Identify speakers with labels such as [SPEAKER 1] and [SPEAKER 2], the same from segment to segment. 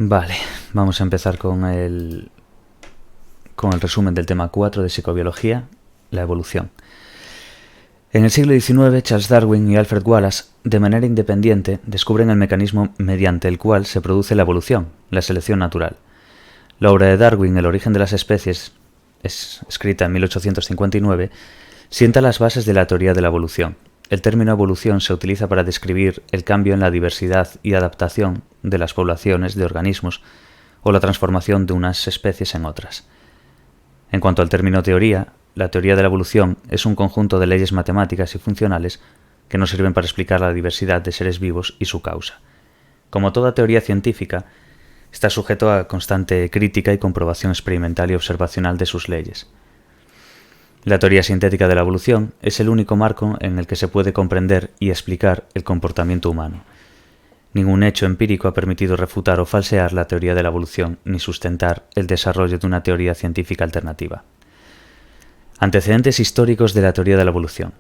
[SPEAKER 1] Vale, vamos a empezar con el resumen del tema 4 de psicobiología, la evolución. En el siglo XIX, Charles Darwin y Alfred Wallace, de manera independiente, descubren el mecanismo mediante el cual se produce la evolución, la selección natural. La obra de Darwin, El origen de las especies, escrita en 1859, sienta las bases de la teoría de la evolución. El término evolución se utiliza para describir el cambio en la diversidad y adaptación de las poblaciones de organismos o la transformación de unas especies en otras. En cuanto al término teoría, la teoría de la evolución es un conjunto de leyes matemáticas y funcionales que nos sirven para explicar la diversidad de seres vivos y su causa. Como toda teoría científica, está sujeto a constante crítica y comprobación experimental y observacional de sus leyes. La teoría sintética de la evolución es el único marco en el que se puede comprender y explicar el comportamiento humano. Ningún hecho empírico ha permitido refutar o falsear la teoría de la evolución ni sustentar el desarrollo de una teoría científica alternativa. Antecedentes históricos de la teoría de la evolución.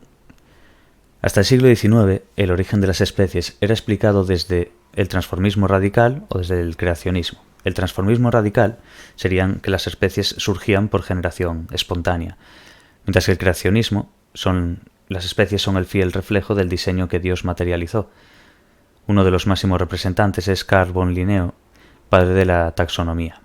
[SPEAKER 1] Hasta el siglo XIX, el origen de las especies era explicado desde el transformismo radical o desde el creacionismo. El transformismo radical serían que las especies surgían por generación espontánea, mientras que el creacionismo las especies son el fiel reflejo del diseño que Dios materializó. Uno de los máximos representantes es Carl von Linneo, padre de la taxonomía.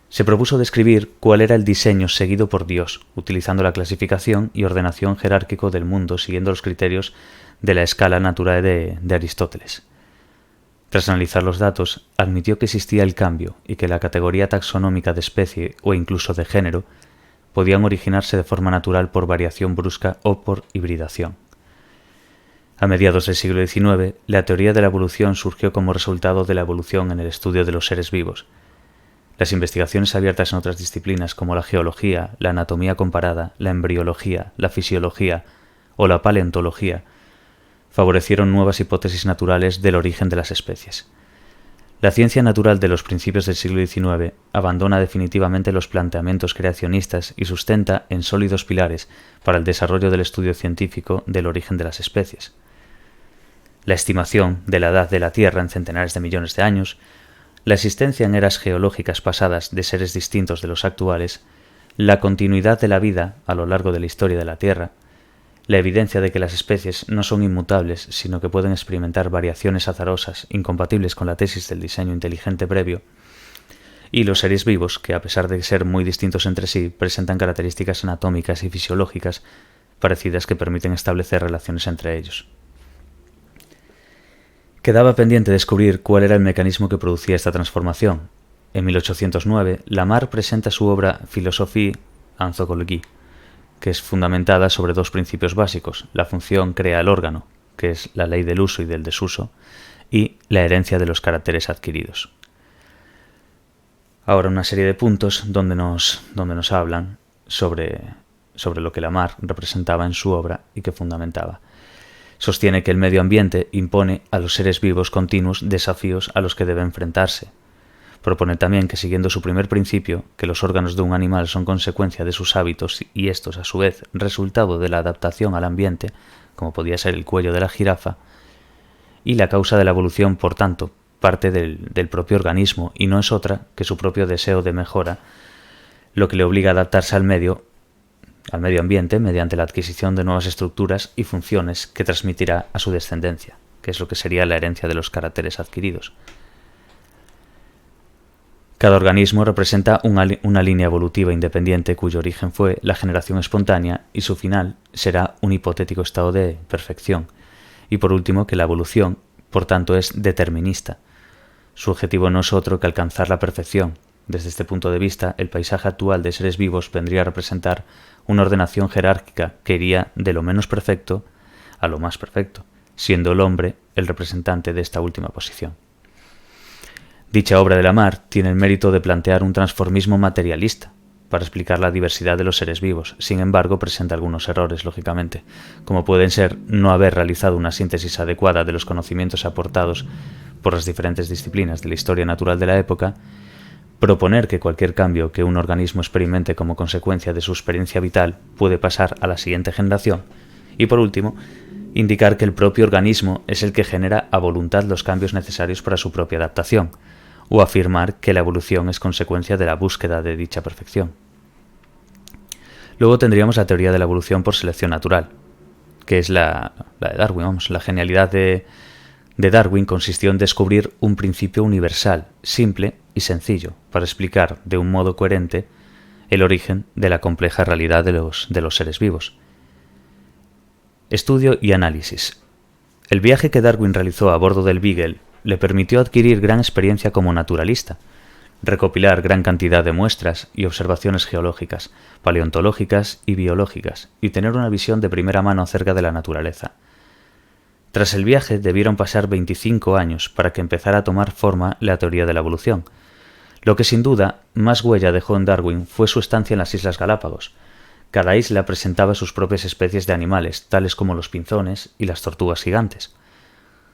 [SPEAKER 1] Se propuso describir cuál era el diseño seguido por Dios, utilizando la clasificación y ordenación jerárquico del mundo siguiendo los criterios de la escala naturae de Aristóteles. Tras analizar los datos, admitió que existía el cambio y que la categoría taxonómica de especie o incluso de género podían originarse de forma natural por variación brusca o por hibridación. A mediados del siglo XIX, la teoría de la evolución surgió como resultado de la evolución en el estudio de los seres vivos. Las investigaciones abiertas en otras disciplinas como la geología, la anatomía comparada, la embriología, la fisiología o la paleontología favorecieron nuevas hipótesis naturales del origen de las especies. La ciencia natural de los principios del siglo XIX abandona definitivamente los planteamientos creacionistas y sustenta en sólidos pilares para el desarrollo del estudio científico del origen de las especies. La estimación de la edad de la Tierra en centenares de millones de años, la existencia en eras geológicas pasadas de seres distintos de los actuales, la continuidad de la vida a lo largo de la historia de la Tierra, la evidencia de que las especies no son inmutables, sino que pueden experimentar variaciones azarosas incompatibles con la tesis del diseño inteligente previo, y los seres vivos, que a pesar de ser muy distintos entre sí, presentan características anatómicas y fisiológicas parecidas que permiten establecer relaciones entre ellos. Quedaba pendiente descubrir cuál era el mecanismo que producía esta transformación. En 1809, Lamarck presenta su obra Philosophie Anthropologique, que es fundamentada sobre dos principios básicos: la función crea el órgano, que es la ley del uso y del desuso, y la herencia de los caracteres adquiridos. Ahora una serie de puntos donde nos hablan sobre lo que Lamarck representaba en su obra y que fundamentaba. Sostiene que el medio ambiente impone a los seres vivos continuos desafíos a los que debe enfrentarse. Propone también que, siguiendo su primer principio, que los órganos de un animal son consecuencia de sus hábitos y estos, a su vez, resultado de la adaptación al ambiente, como podía ser el cuello de la jirafa, y la causa de la evolución, por tanto, parte del propio organismo y no es otra que su propio deseo de mejora, lo que le obliga a adaptarse al medio ambiente mediante la adquisición de nuevas estructuras y funciones que transmitirá a su descendencia, que es lo que sería la herencia de los caracteres adquiridos. Cada organismo representa una línea evolutiva independiente cuyo origen fue la generación espontánea y su final será un hipotético estado de perfección. Y por último, que la evolución, por tanto, es determinista. Su objetivo no es otro que alcanzar la perfección. Desde este punto de vista, el paisaje actual de seres vivos vendría a representar una ordenación jerárquica que iría de lo menos perfecto a lo más perfecto, siendo el hombre el representante de esta última posición. Dicha obra de Lamarck tiene el mérito de plantear un transformismo materialista para explicar la diversidad de los seres vivos. Sin embargo, presenta algunos errores, lógicamente, como pueden ser no haber realizado una síntesis adecuada de los conocimientos aportados por las diferentes disciplinas de la historia natural de la época, proponer que cualquier cambio que un organismo experimente como consecuencia de su experiencia vital puede pasar a la siguiente generación, y por último, indicar que el propio organismo es el que genera a voluntad los cambios necesarios para su propia adaptación, o afirmar que la evolución es consecuencia de la búsqueda de dicha perfección. Luego tendríamos la teoría de la evolución por selección natural, que es la de Darwin. La genialidad de Darwin consistió en descubrir un principio universal, simple y sencillo, para explicar de un modo coherente el origen de la compleja realidad de los seres vivos. Estudio y análisis. El viaje que Darwin realizó a bordo del Beagle le permitió adquirir gran experiencia como naturalista, recopilar gran cantidad de muestras y observaciones geológicas, paleontológicas y biológicas, y tener una visión de primera mano acerca de la naturaleza. Tras el viaje debieron pasar 25 años para que empezara a tomar forma la teoría de la evolución. Lo que sin duda más huella dejó en Darwin fue su estancia en las Islas Galápagos. Cada isla presentaba sus propias especies de animales, tales como los pinzones y las tortugas gigantes.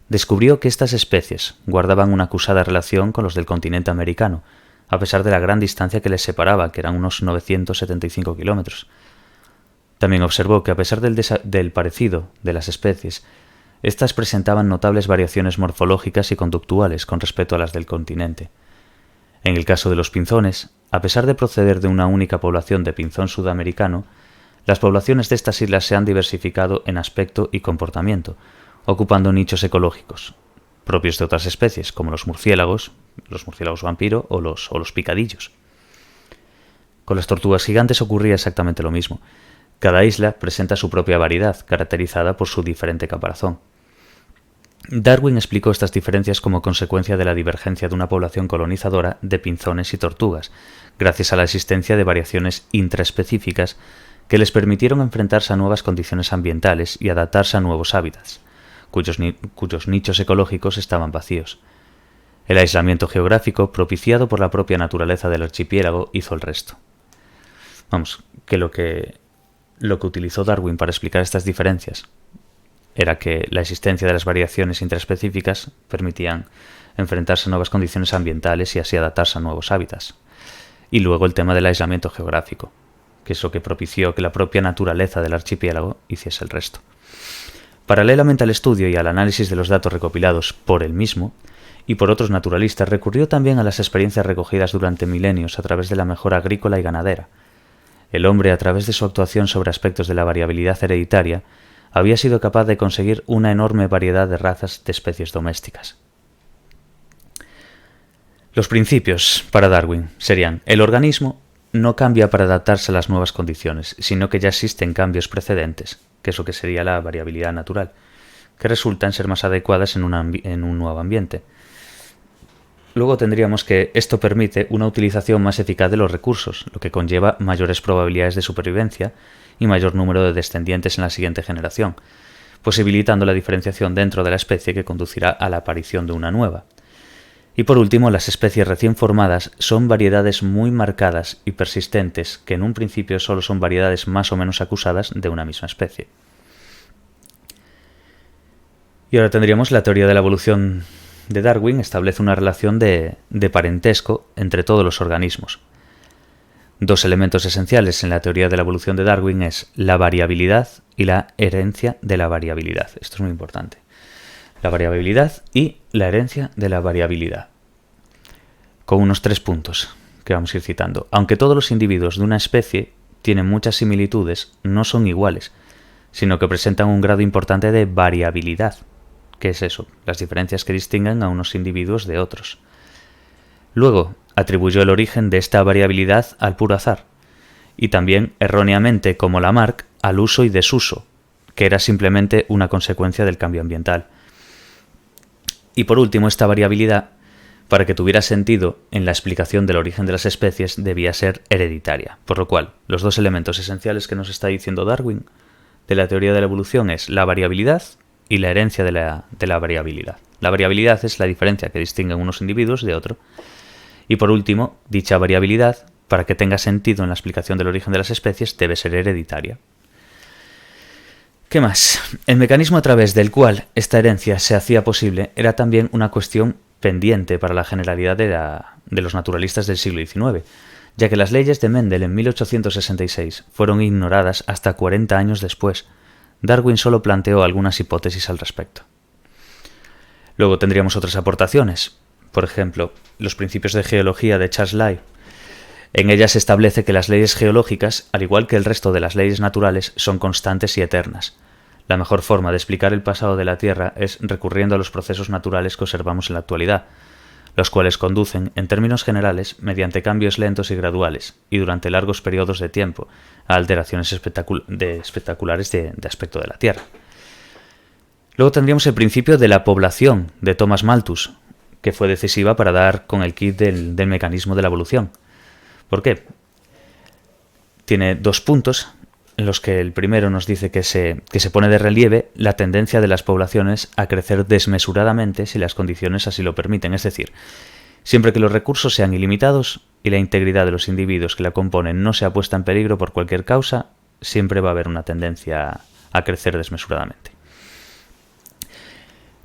[SPEAKER 1] Descubrió que estas especies guardaban una acusada relación con los del continente americano, a pesar de la gran distancia que les separaba, que eran unos 975 kilómetros. También observó que a pesar del parecido de las especies, estas presentaban notables variaciones morfológicas y conductuales con respecto a las del continente. En el caso de los pinzones, a pesar de proceder de una única población de pinzón sudamericano, las poblaciones de estas islas se han diversificado en aspecto y comportamiento, ocupando nichos ecológicos propios de otras especies, como los murciélagos vampiro o los picadillos. Con las tortugas gigantes ocurría exactamente lo mismo. Cada isla presenta su propia variedad, caracterizada por su diferente caparazón. Darwin explicó estas diferencias como consecuencia de la divergencia de una población colonizadora de pinzones y tortugas, gracias a la existencia de variaciones intraespecíficas que les permitieron enfrentarse a nuevas condiciones ambientales y adaptarse a nuevos hábitats, cuyos nichos ecológicos estaban vacíos. El aislamiento geográfico, propiciado por la propia naturaleza del archipiélago, hizo el resto. Que lo que utilizó Darwin para explicar estas diferencias era que la existencia de las variaciones intraespecíficas permitían enfrentarse a nuevas condiciones ambientales y así adaptarse a nuevos hábitats. Y luego el tema del aislamiento geográfico, que es lo que propició que la propia naturaleza del archipiélago hiciese el resto. Paralelamente al estudio y al análisis de los datos recopilados por él mismo y por otros naturalistas, recurrió también a las experiencias recogidas durante milenios a través de la mejora agrícola y ganadera. El hombre, a través de su actuación sobre aspectos de la variabilidad hereditaria, había sido capaz de conseguir una enorme variedad de razas de especies domésticas. Los principios para Darwin serían: el organismo no cambia para adaptarse a las nuevas condiciones, sino que ya existen cambios precedentes, que es lo que sería la variabilidad natural, que resultan ser más adecuadas en un nuevo ambiente. Luego tendríamos que esto permite una utilización más eficaz de los recursos, lo que conlleva mayores probabilidades de supervivencia y mayor número de descendientes en la siguiente generación, posibilitando la diferenciación dentro de la especie que conducirá a la aparición de una nueva. Y por último, las especies recién formadas son variedades muy marcadas y persistentes que en un principio solo son variedades más o menos acusadas de una misma especie. Y ahora tendríamos la teoría de la evolución de Darwin. Establece una relación de parentesco entre todos los organismos. Dos elementos esenciales en la teoría de la evolución de Darwin es la variabilidad y la herencia de la variabilidad. Esto es muy importante. La variabilidad y la herencia de la variabilidad. Con unos 3 puntos que vamos a ir citando. Aunque todos los individuos de una especie tienen muchas similitudes, no son iguales, sino que presentan un grado importante de variabilidad. ¿Qué es eso? Las diferencias que distinguen a unos individuos de otros. Luego, atribuyó el origen de esta variabilidad al puro azar, y también, erróneamente como Lamarck, al uso y desuso, que era simplemente una consecuencia del cambio ambiental. Y por último, esta variabilidad, para que tuviera sentido en la explicación del origen de las especies, debía ser hereditaria, por lo cual los dos elementos esenciales que nos está diciendo Darwin de la teoría de la evolución es la variabilidad y la herencia de la variabilidad. La variabilidad es la diferencia que distingue unos individuos de otro. Y por último, dicha variabilidad, para que tenga sentido en la explicación del origen de las especies, debe ser hereditaria. ¿Qué más? El mecanismo a través del cual esta herencia se hacía posible era también una cuestión pendiente para la generalidad de los naturalistas del siglo XIX, ya que las leyes de Mendel en 1866 fueron ignoradas hasta 40 años después. Darwin solo planteó algunas hipótesis al respecto. Luego tendríamos otras aportaciones. por ejemplo, los principios de geología de Charles Lyell. En ella se establece que las leyes geológicas, al igual que el resto de las leyes naturales, son constantes y eternas. La mejor forma de explicar el pasado de la Tierra es recurriendo a los procesos naturales que observamos en la actualidad, los cuales conducen, en términos generales, mediante cambios lentos y graduales, y durante largos periodos de tiempo, a alteraciones espectaculares de aspecto de la Tierra. Luego tendríamos el principio de la población de Thomas Malthus, que fue decisiva para dar con el quid del mecanismo de la evolución. ¿Por qué? Tiene 2 puntos en los que el primero nos dice que se pone de relieve la tendencia de las poblaciones a crecer desmesuradamente si las condiciones así lo permiten, es decir, siempre que los recursos sean ilimitados y la integridad de los individuos que la componen no sea puesta en peligro por cualquier causa, siempre va a haber una tendencia a crecer desmesuradamente.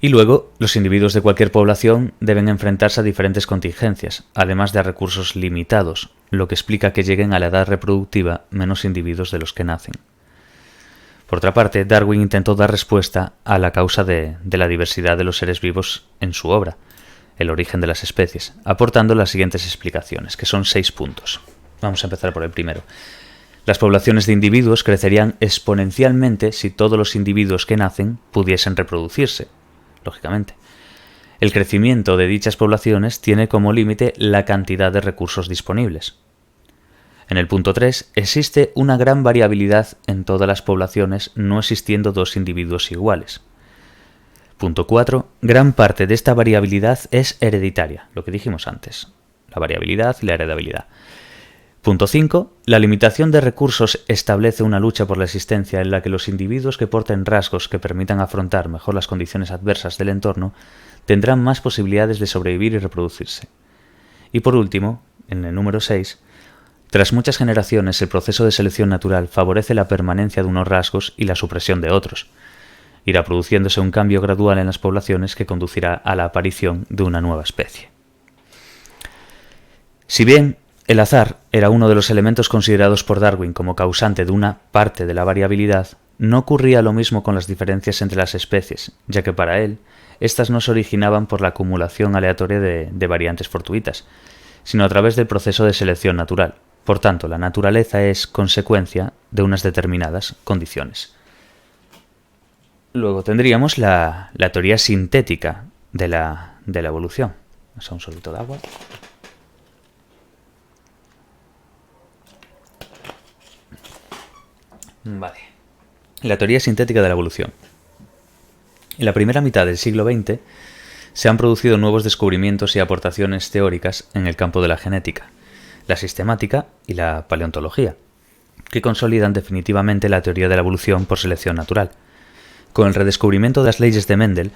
[SPEAKER 1] Y luego, los individuos de cualquier población deben enfrentarse a diferentes contingencias, además de a recursos limitados, lo que explica que lleguen a la edad reproductiva menos individuos de los que nacen. Por otra parte, Darwin intentó dar respuesta a la causa de la diversidad de los seres vivos en su obra, El origen de las especies, aportando las siguientes explicaciones, que son 6 puntos. Vamos a empezar por el primero. Las poblaciones de individuos crecerían exponencialmente si todos los individuos que nacen pudiesen reproducirse. Lógicamente. El crecimiento de dichas poblaciones tiene como límite la cantidad de recursos disponibles. En el punto 3, existe una gran variabilidad en todas las poblaciones, no existiendo 2 individuos iguales. Punto 4, gran parte de esta variabilidad es hereditaria, lo que dijimos antes, la variabilidad y la heredabilidad. Punto 5. La limitación de recursos establece una lucha por la existencia en la que los individuos que porten rasgos que permitan afrontar mejor las condiciones adversas del entorno tendrán más posibilidades de sobrevivir y reproducirse. Y por último, en el número 6, tras muchas generaciones el proceso de selección natural favorece la permanencia de unos rasgos y la supresión de otros. Irá produciéndose un cambio gradual en las poblaciones que conducirá a la aparición de una nueva especie. Si bien el azar era uno de los elementos considerados por Darwin como causante de una parte de la variabilidad, no ocurría lo mismo con las diferencias entre las especies, ya que para él, éstas no se originaban por la acumulación aleatoria de variantes fortuitas, sino a través del proceso de selección natural. Por tanto, la naturaleza es consecuencia de unas determinadas condiciones. Luego tendríamos la teoría sintética de la evolución. Vamos a un sorbito de agua. Vale. La teoría sintética de la evolución. En la primera mitad del siglo XX se han producido nuevos descubrimientos y aportaciones teóricas en el campo de la genética, la sistemática y la paleontología, que consolidan definitivamente la teoría de la evolución por selección natural. Con el redescubrimiento de las leyes de Mendel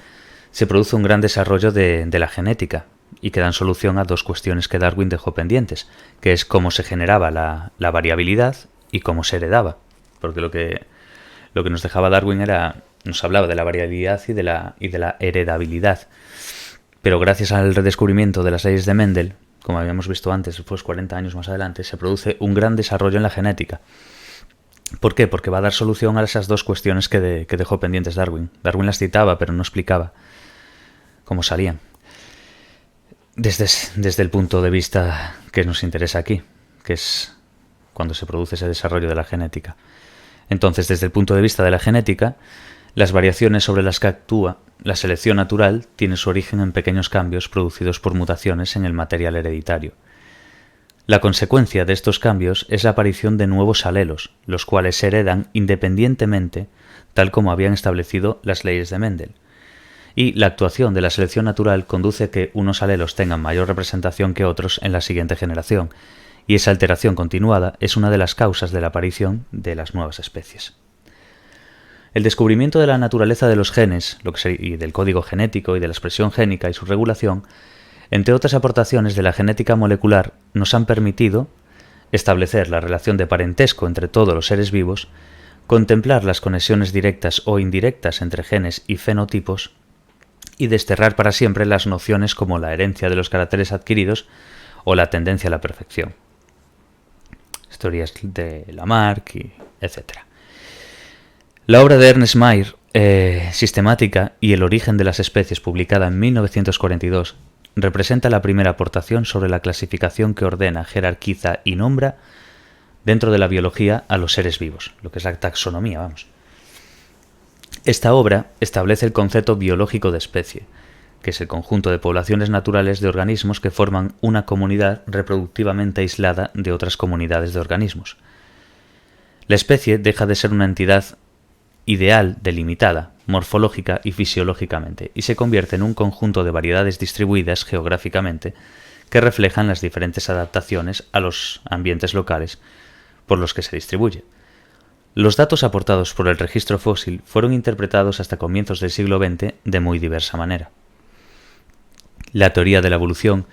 [SPEAKER 1] se produce un gran desarrollo de la genética y que dan solución a 2 cuestiones que Darwin dejó pendientes, que es cómo se generaba la variabilidad y cómo se heredaba. Porque lo que nos dejaba Darwin nos hablaba de la variabilidad y de la heredabilidad. Pero gracias al redescubrimiento de las leyes de Mendel, como habíamos visto antes, después 40 años más adelante, se produce un gran desarrollo en la genética. ¿Por qué? Porque va a dar solución a esas 2 cuestiones que dejó pendientes Darwin. Darwin las citaba, pero no explicaba cómo salían. Desde el punto de vista que nos interesa aquí, que es cuando se produce ese desarrollo de la genética. Entonces, desde el punto de vista de la genética, las variaciones sobre las que actúa la selección natural tienen su origen en pequeños cambios producidos por mutaciones en el material hereditario. La consecuencia de estos cambios es la aparición de nuevos alelos, los cuales se heredan independientemente, tal como habían establecido las leyes de Mendel. Y la actuación de la selección natural conduce a que unos alelos tengan mayor representación que otros en la siguiente generación, y esa alteración continuada es una de las causas de la aparición de las nuevas especies. El descubrimiento de la naturaleza de los genes, y del código genético y de la expresión génica y su regulación, entre otras aportaciones de la genética molecular, nos han permitido establecer la relación de parentesco entre todos los seres vivos, contemplar las conexiones directas o indirectas entre genes y fenotipos, y desterrar para siempre las nociones como la herencia de los caracteres adquiridos o la tendencia a la perfección. Teorías de Lamarck, etc. La obra de Ernest Mayr, Sistemática y el origen de las especies, publicada en 1942, representa la primera aportación sobre la clasificación que ordena, jerarquiza y nombra dentro de la biología a los seres vivos, lo que es la taxonomía, vamos. Esta obra establece el concepto biológico de especie, que es el conjunto de poblaciones naturales de organismos que forman una comunidad reproductivamente aislada de otras comunidades de organismos. La especie deja de ser una entidad ideal delimitada, morfológica y fisiológicamente, y se convierte en un conjunto de variedades distribuidas geográficamente que reflejan las diferentes adaptaciones a los ambientes locales por los que se distribuye. Los datos aportados por el registro fósil fueron interpretados hasta comienzos del siglo XX de muy diversa manera. La teoría de la evolución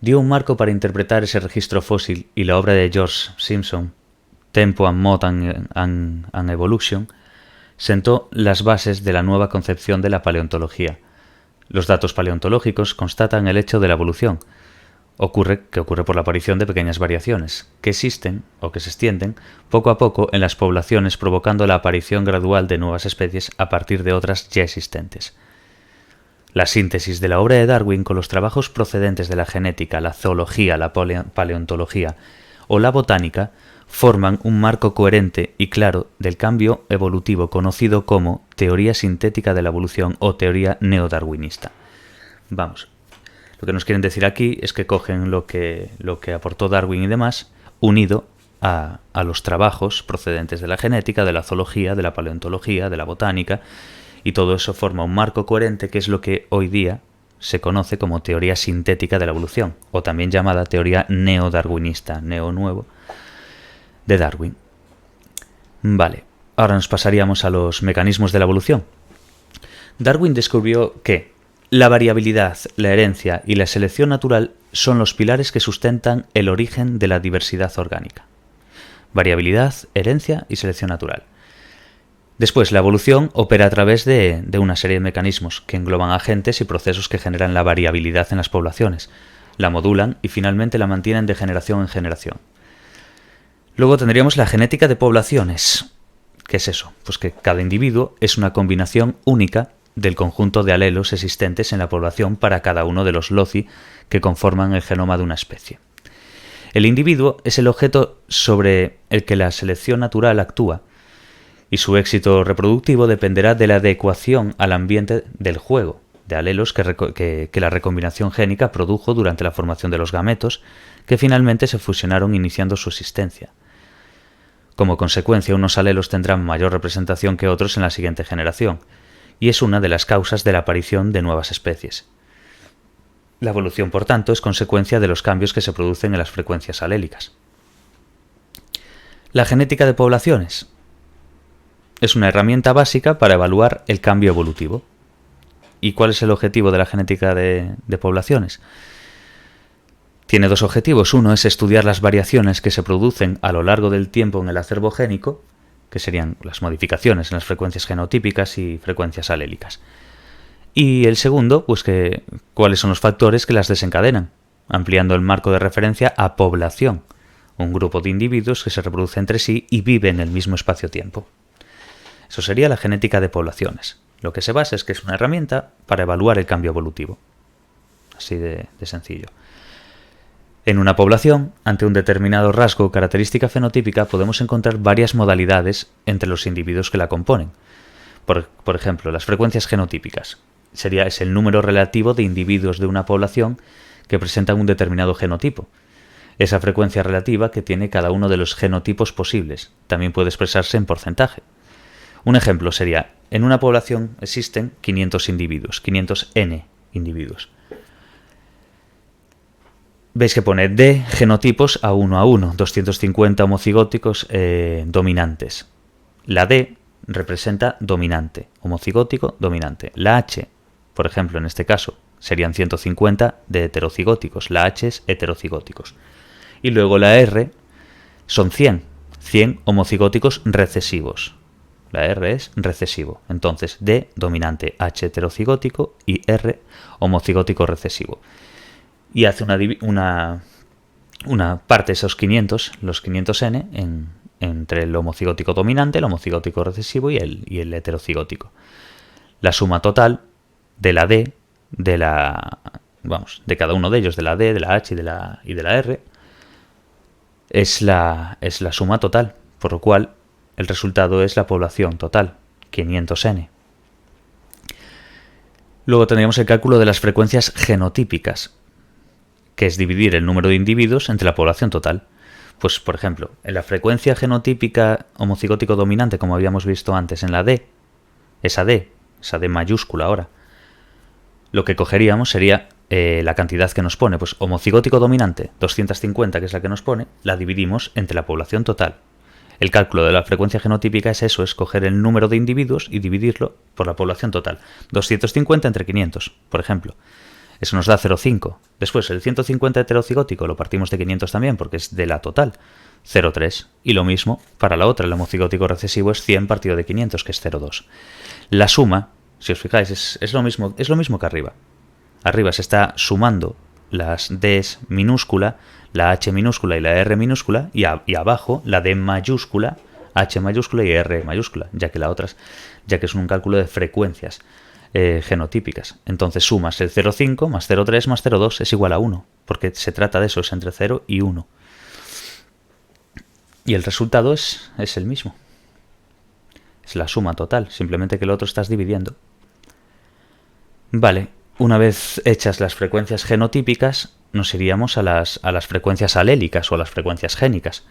[SPEAKER 1] dio un marco para interpretar ese registro fósil y la obra de George Simpson, Tempo and Mode and Evolution, sentó las bases de la nueva concepción de la paleontología. Los datos paleontológicos constatan el hecho de la evolución. Ocurre por la aparición de pequeñas variaciones, que existen o que se extienden poco a poco en las poblaciones, provocando la aparición gradual de nuevas especies a partir de otras ya existentes. La síntesis de la obra de Darwin con los trabajos procedentes de la genética, la zoología, la paleontología o la botánica forman un marco coherente y claro del cambio evolutivo conocido como teoría sintética de la evolución o teoría neodarwinista. Vamos, lo que nos quieren decir aquí es que cogen lo que aportó Darwin y demás, unido a los trabajos procedentes de la genética, de la zoología, de la paleontología, de la botánica, y todo eso forma un marco coherente que es lo que hoy día se conoce como teoría sintética de la evolución, o también llamada teoría neodarwinista, neo-nuevo, de Darwin. Vale, ahora nos pasaríamos a los mecanismos de la evolución. Darwin descubrió que la variabilidad, la herencia y la selección natural son los pilares que sustentan el origen de la diversidad orgánica. Variabilidad, herencia y selección natural. Después, la evolución opera a través de una serie de mecanismos que engloban agentes y procesos que generan la variabilidad en las poblaciones, la modulan y finalmente la mantienen de generación en generación. Luego tendríamos la genética de poblaciones. ¿Qué es eso? Pues que cada individuo es una combinación única del conjunto de alelos existentes en la población para cada uno de los loci que conforman el genoma de una especie. El individuo es el objeto sobre el que la selección natural actúa, y su éxito reproductivo dependerá de la adecuación al ambiente del juego, de alelos que la recombinación génica produjo durante la formación de los gametos, que finalmente se fusionaron iniciando su existencia. Como consecuencia, unos alelos tendrán mayor representación que otros en la siguiente generación, y es una de las causas de la aparición de nuevas especies. La evolución, por tanto, es consecuencia de los cambios que se producen en las frecuencias alélicas. La genética de poblaciones es una herramienta básica para evaluar el cambio evolutivo. ¿Y cuál es el objetivo de la genética de poblaciones? Tiene dos objetivos. Uno es estudiar las variaciones que se producen a lo largo del tiempo en el acervo génico, que serían las modificaciones en las frecuencias genotípicas y frecuencias alélicas. Y el segundo, pues cuáles son los factores que las desencadenan, ampliando el marco de referencia a población, un grupo de individuos que se reproduce entre sí y vive en el mismo espacio-tiempo. Eso sería la genética de poblaciones. Lo que se basa es que es una herramienta para evaluar el cambio evolutivo. Así de sencillo. En una población, ante un determinado rasgo o característica fenotípica, podemos encontrar varias modalidades entre los individuos que la componen. Por ejemplo, las frecuencias genotípicas. Es el número relativo de individuos de una población que presentan un determinado genotipo. Esa frecuencia relativa que tiene cada uno de los genotipos posibles. También puede expresarse en porcentaje. Un ejemplo sería, en una población existen 500 individuos, 500 N individuos. Veis que pone D genotipos a 1, 250 homocigóticos dominantes. La D representa dominante, homocigótico, dominante. La H, por ejemplo, en este caso, serían 150 de heterocigóticos. La H es heterocigóticos. Y luego la R son 100 homocigóticos recesivos. La R es recesivo. Entonces, D dominante, H heterocigótico y R homocigótico recesivo. Y hace una parte de esos 500, los 500N, entre el homocigótico dominante, el homocigótico recesivo y el heterocigótico. La suma total de la D, de vamos, de cada uno de ellos, de la D, de la H y de la R, es la suma total, por lo cual el resultado es la población total, 500n. Luego tendríamos el cálculo de las frecuencias genotípicas, que es dividir el número de individuos entre la población total. Pues, por ejemplo, en la frecuencia genotípica homocigótico dominante, como habíamos visto antes en la D, esa D mayúscula ahora, lo que cogeríamos sería la cantidad que nos pone, pues homocigótico dominante, 250, que es la que nos pone, la dividimos entre la población total. El cálculo de la frecuencia genotípica es eso, es coger el número de individuos y dividirlo por la población total. 250 entre 500, por ejemplo. Eso nos da 0,5. Después, el 150 heterocigótico lo partimos de 500 también, porque es de la total, 0,3. Y lo mismo para la otra, el homocigótico recesivo es 100 partido de 500, que es 0,2. La suma, si os fijáis, es lo mismo que arriba. Arriba se está sumando las Ds minúscula, la H minúscula y la R minúscula, y abajo la D mayúscula, H mayúscula y R mayúscula, ya que es un cálculo de frecuencias genotípicas. Entonces sumas el 0,5 más 0,3 más 0,2 es igual a 1, porque se trata de eso, es entre 0 y 1. Y el resultado es el mismo. Es la suma total, simplemente que el otro estás dividiendo. Vale, una vez hechas las frecuencias genotípicas, nos iríamos a las frecuencias alélicas o a las frecuencias génicas.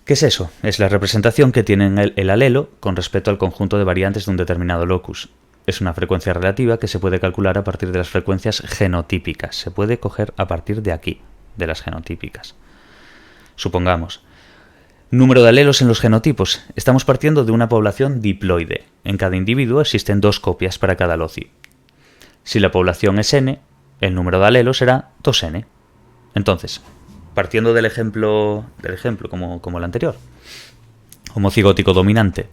[SPEAKER 1] ¿Qué es eso? Es la representación que tiene el alelo con respecto al conjunto de variantes de un determinado locus. Es una frecuencia relativa que se puede calcular a partir de las frecuencias genotípicas. Se puede coger a partir de aquí, de las genotípicas. Supongamos, número de alelos en los genotipos. Estamos partiendo de una población diploide. En cada individuo existen 2 copias para cada loci. Si la población es n, el número de alelos será 2n. Entonces, partiendo del ejemplo como el anterior, homocigótico dominante,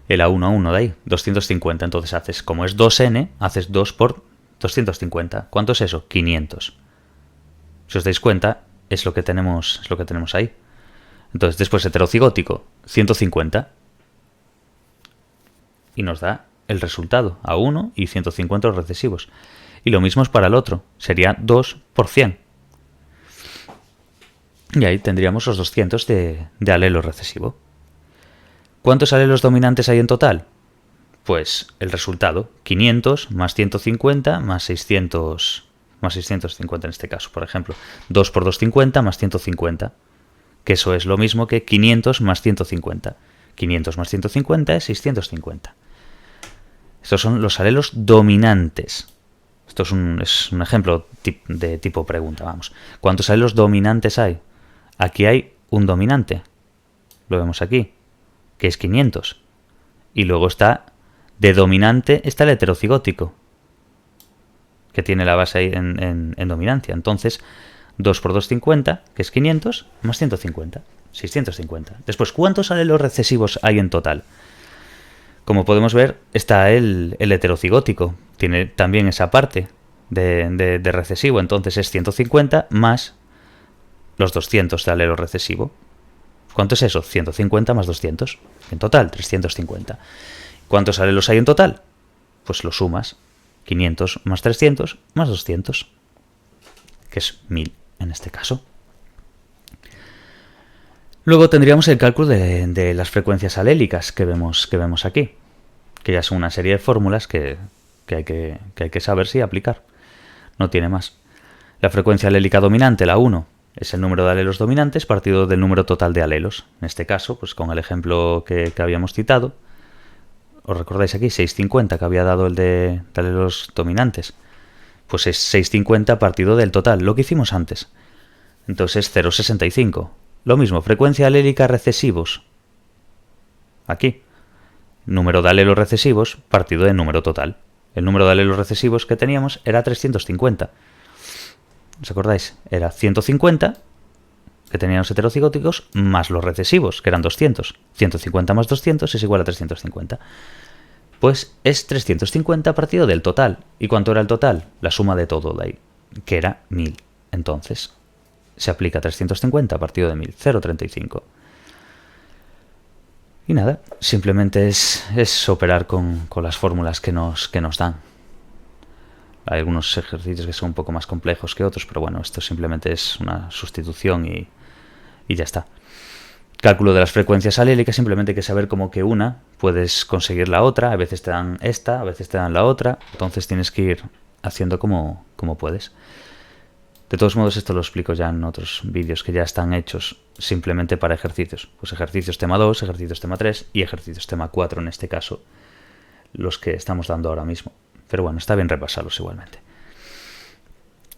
[SPEAKER 1] el A1 de ahí, 250. Entonces haces, como es 2n, haces 2 por 250. ¿Cuánto es eso? 500. Si os dais cuenta, es lo que tenemos ahí. Entonces, después heterocigótico, 150. Y nos da el resultado, A1 y 150 los recesivos. Y lo mismo es para el otro, sería 2 por 100. Y ahí tendríamos los 200 de alelo recesivo. ¿Cuántos alelos dominantes hay en total? Pues el resultado, 500 más 150 más 650 en este caso, por ejemplo. 2 por 250 más 150, que eso es lo mismo que 500 más 150. 500 más 150 es 650. Estos son los alelos dominantes. Esto es un ejemplo de tipo pregunta, vamos. ¿Cuántos alelos dominantes hay? Aquí hay un dominante. Lo vemos aquí, que es 500. Y luego de dominante está el heterocigótico, que tiene la base ahí en dominancia. Entonces, 2 por 250, que es 500, más 150, 650. Después, ¿cuántos alelos recesivos hay en total? Como podemos ver, está el heterocigótico. Tiene también esa parte de recesivo. Entonces es 150 más los 200 de alelo recesivo. ¿Cuánto es eso? 150 más 200. En total, 350. ¿Cuántos alelos hay en total? Pues lo sumas. 500 más 300 más 200. Que es 1000 en este caso. Luego tendríamos el cálculo de las frecuencias alélicas que vemos aquí. Que ya son una serie de fórmulas que hay que saber si aplicar. No tiene más. La frecuencia alélica dominante, la 1, es el número de alelos dominantes partido del número total de alelos. En este caso, pues con el ejemplo que habíamos citado, ¿os recordáis aquí? 650 que había dado el de alelos dominantes. Pues es 650 partido del total, lo que hicimos antes. Entonces es 0,65. Lo mismo, frecuencia alélica recesivos. Aquí. Número de alelos recesivos partido del número total. El número de alelos recesivos que teníamos era 350. ¿Os acordáis? Era 150, que tenían los heterocigóticos, más los recesivos, que eran 200. 150 más 200 es igual a 350. Pues es 350 partido del total. ¿Y cuánto era el total? La suma de todo de ahí, que era 1000. Entonces, se aplica 350 partido de 1000, 0,35. Y nada, simplemente es operar con las fórmulas que nos dan. Hay algunos ejercicios que son un poco más complejos que otros, pero bueno, esto simplemente es una sustitución y ya está. Cálculo de las frecuencias alélicas, simplemente hay que saber como que una puedes conseguir la otra, a veces te dan esta, a veces te dan la otra, entonces tienes que ir haciendo como puedes. De todos modos, esto lo explico ya en otros vídeos que ya están hechos simplemente para ejercicios. Pues ejercicios tema 2, ejercicios tema 3 y ejercicios tema 4 en este caso, los que estamos dando ahora mismo. Pero bueno, está bien repasarlos igualmente.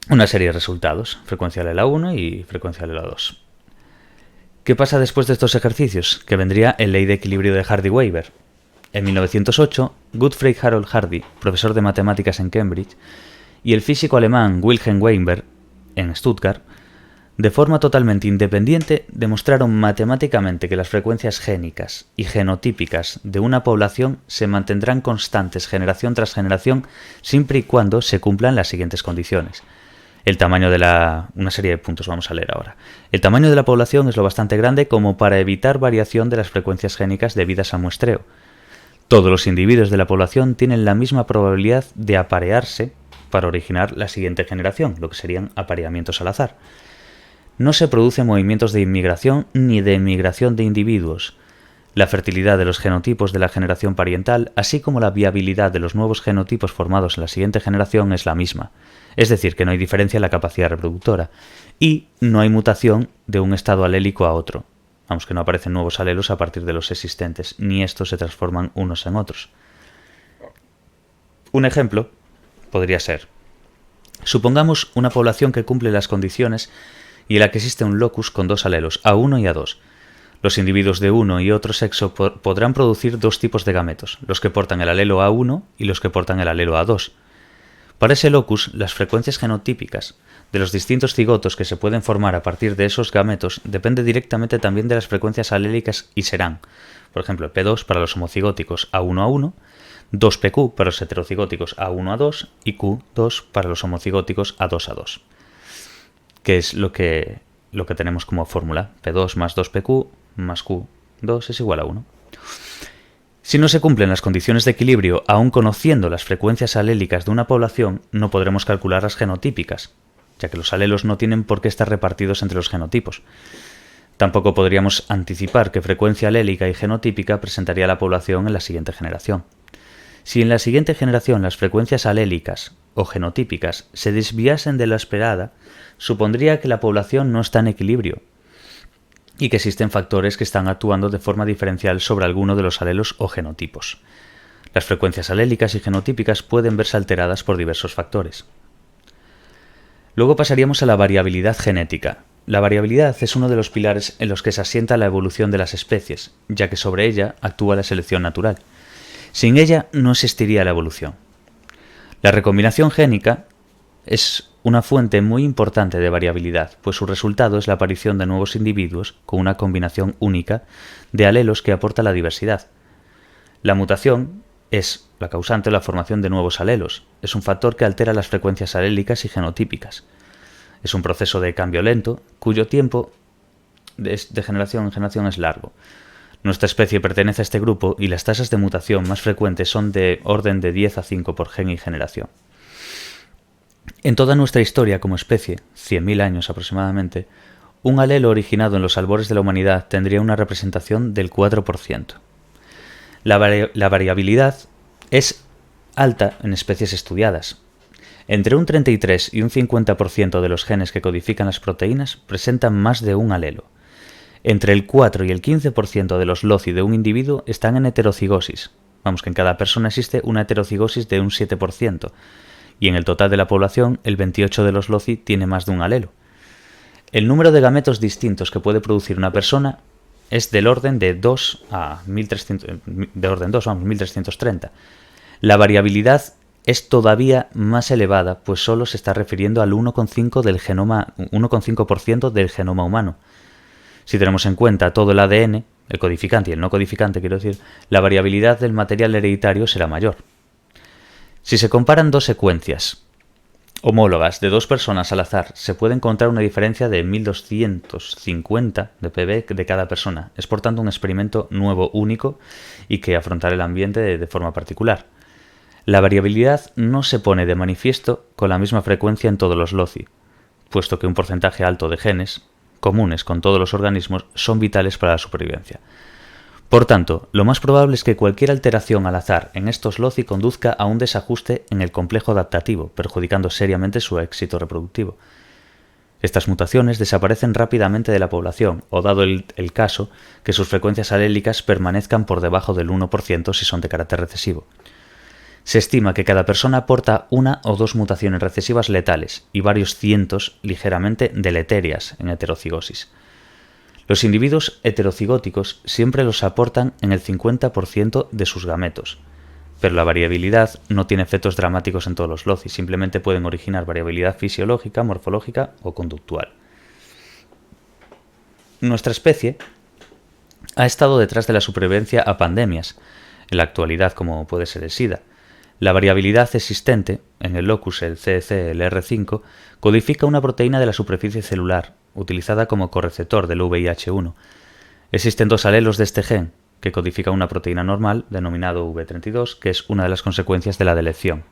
[SPEAKER 1] Una serie de resultados, frecuencia alela 1 y frecuencia alela 2. ¿Qué pasa después de estos ejercicios? Que vendría el ley de equilibrio de Hardy-Weber. En 1908, Gottfried Harold Hardy, profesor de matemáticas en Cambridge, y el físico alemán Wilhelm Weinberg, en Stuttgart, de forma totalmente independiente demostraron matemáticamente que las frecuencias génicas y genotípicas de una población se mantendrán constantes generación tras generación siempre y cuando se cumplan las siguientes condiciones. El tamaño de una serie de puntos vamos a leer ahora. El tamaño de la población es lo bastante grande como para evitar variación de las frecuencias génicas debidas al muestreo. Todos los individuos de la población tienen la misma probabilidad de aparearse para originar la siguiente generación, lo que serían apareamientos al azar. No se producen movimientos de inmigración ni de emigración de individuos. La fertilidad de los genotipos de la generación pariental, así como la viabilidad de los nuevos genotipos formados en la siguiente generación es la misma. Es decir, que no hay diferencia en la capacidad reproductora. Y no hay mutación de un estado alélico a otro. Vamos, que no aparecen nuevos alelos a partir de los existentes, ni estos se transforman unos en otros. Un ejemplo podría ser: supongamos una población que cumple las condiciones y en la que existe un locus con dos alelos, A1 y A2. Los individuos de uno y otro sexo podrán producir dos tipos de gametos, los que portan el alelo A1 y los que portan el alelo A2. Para ese locus, las frecuencias genotípicas de los distintos cigotos que se pueden formar a partir de esos gametos depende directamente también de las frecuencias alélicas y serán, por ejemplo, P2 para los homocigóticos A1A1, 2PQ para los heterocigóticos A1A2 y Q2 para los homocigóticos A2A2, que es lo que tenemos como fórmula. P2 más 2PQ más Q2 es igual a 1. Si no se cumplen las condiciones de equilibrio, aun conociendo las frecuencias alélicas de una población, no podremos calcular las genotípicas, ya que los alelos no tienen por qué estar repartidos entre los genotipos. Tampoco podríamos anticipar qué frecuencia alélica y genotípica presentaría la población en la siguiente generación. Si en la siguiente generación las frecuencias alélicas o genotípicas se desviasen de la esperada, supondría que la población no está en equilibrio y que existen factores que están actuando de forma diferencial sobre alguno de los alelos o genotipos. Las frecuencias alélicas y genotípicas pueden verse alteradas por diversos factores. Luego pasaríamos a la variabilidad genética. La variabilidad es uno de los pilares en los que se asienta la evolución de las especies, ya que sobre ella actúa la selección natural. Sin ella no existiría la evolución. La recombinación génica es una fuente muy importante de variabilidad, pues su resultado es la aparición de nuevos individuos con una combinación única de alelos que aporta la diversidad. La mutación es la causante de la formación de nuevos alelos. Es un factor que altera las frecuencias alélicas y genotípicas. Es un proceso de cambio lento, cuyo tiempo de generación en generación es largo. Nuestra especie pertenece a este grupo y las tasas de mutación más frecuentes son de orden de 10 a 5 por gen y generación. En toda nuestra historia como especie, 100.000 años aproximadamente, un alelo originado en los albores de la humanidad tendría una representación del 4%. La variabilidad es alta en especies estudiadas. Entre un 33 y un 50% de los genes que codifican las proteínas presentan más de un alelo. Entre el 4 y el 15% de los loci de un individuo están en heterocigosis. Vamos, que en cada persona existe una heterocigosis de un 7%. Y en el total de la población, el 28% de los loci tiene más de un alelo. El número de gametos distintos que puede producir una persona es del orden de 2 a 1330. La variabilidad es todavía más elevada, pues solo se está refiriendo al 1,5% del genoma humano. Si tenemos en cuenta todo el ADN, el codificante y el no codificante, quiero decir, la variabilidad del material hereditario será mayor. Si se comparan dos secuencias homólogas de dos personas al azar, se puede encontrar una diferencia de 1250 de PB de cada persona. Es por tanto un experimento nuevo, único, y que afrontar el ambiente de forma particular. La variabilidad no se pone de manifiesto con la misma frecuencia en todos los LOCI, puesto que un porcentaje alto de genes, comunes con todos los organismos, son vitales para la supervivencia. Por tanto, lo más probable es que cualquier alteración al azar en estos LOCI conduzca a un desajuste en el complejo adaptativo, perjudicando seriamente su éxito reproductivo. Estas mutaciones desaparecen rápidamente de la población, o dado el caso, que sus frecuencias alélicas permanezcan por debajo del 1% si son de carácter recesivo. Se estima que cada persona aporta una o dos mutaciones recesivas letales y varios cientos ligeramente deleterias en heterocigosis. Los individuos heterocigóticos siempre los aportan en el 50% de sus gametos, pero la variabilidad no tiene efectos dramáticos en todos los LOCI, simplemente pueden originar variabilidad fisiológica, morfológica o conductual. Nuestra especie ha estado detrás de la supervivencia a pandemias, en la actualidad como puede ser el SIDA. La variabilidad existente en el locus, el CCLR5, codifica una proteína de la superficie celular, utilizada como correceptor del VIH1. Existen dos alelos de este gen, que codifica una proteína normal, denominado V32, que es una de las consecuencias de la delección.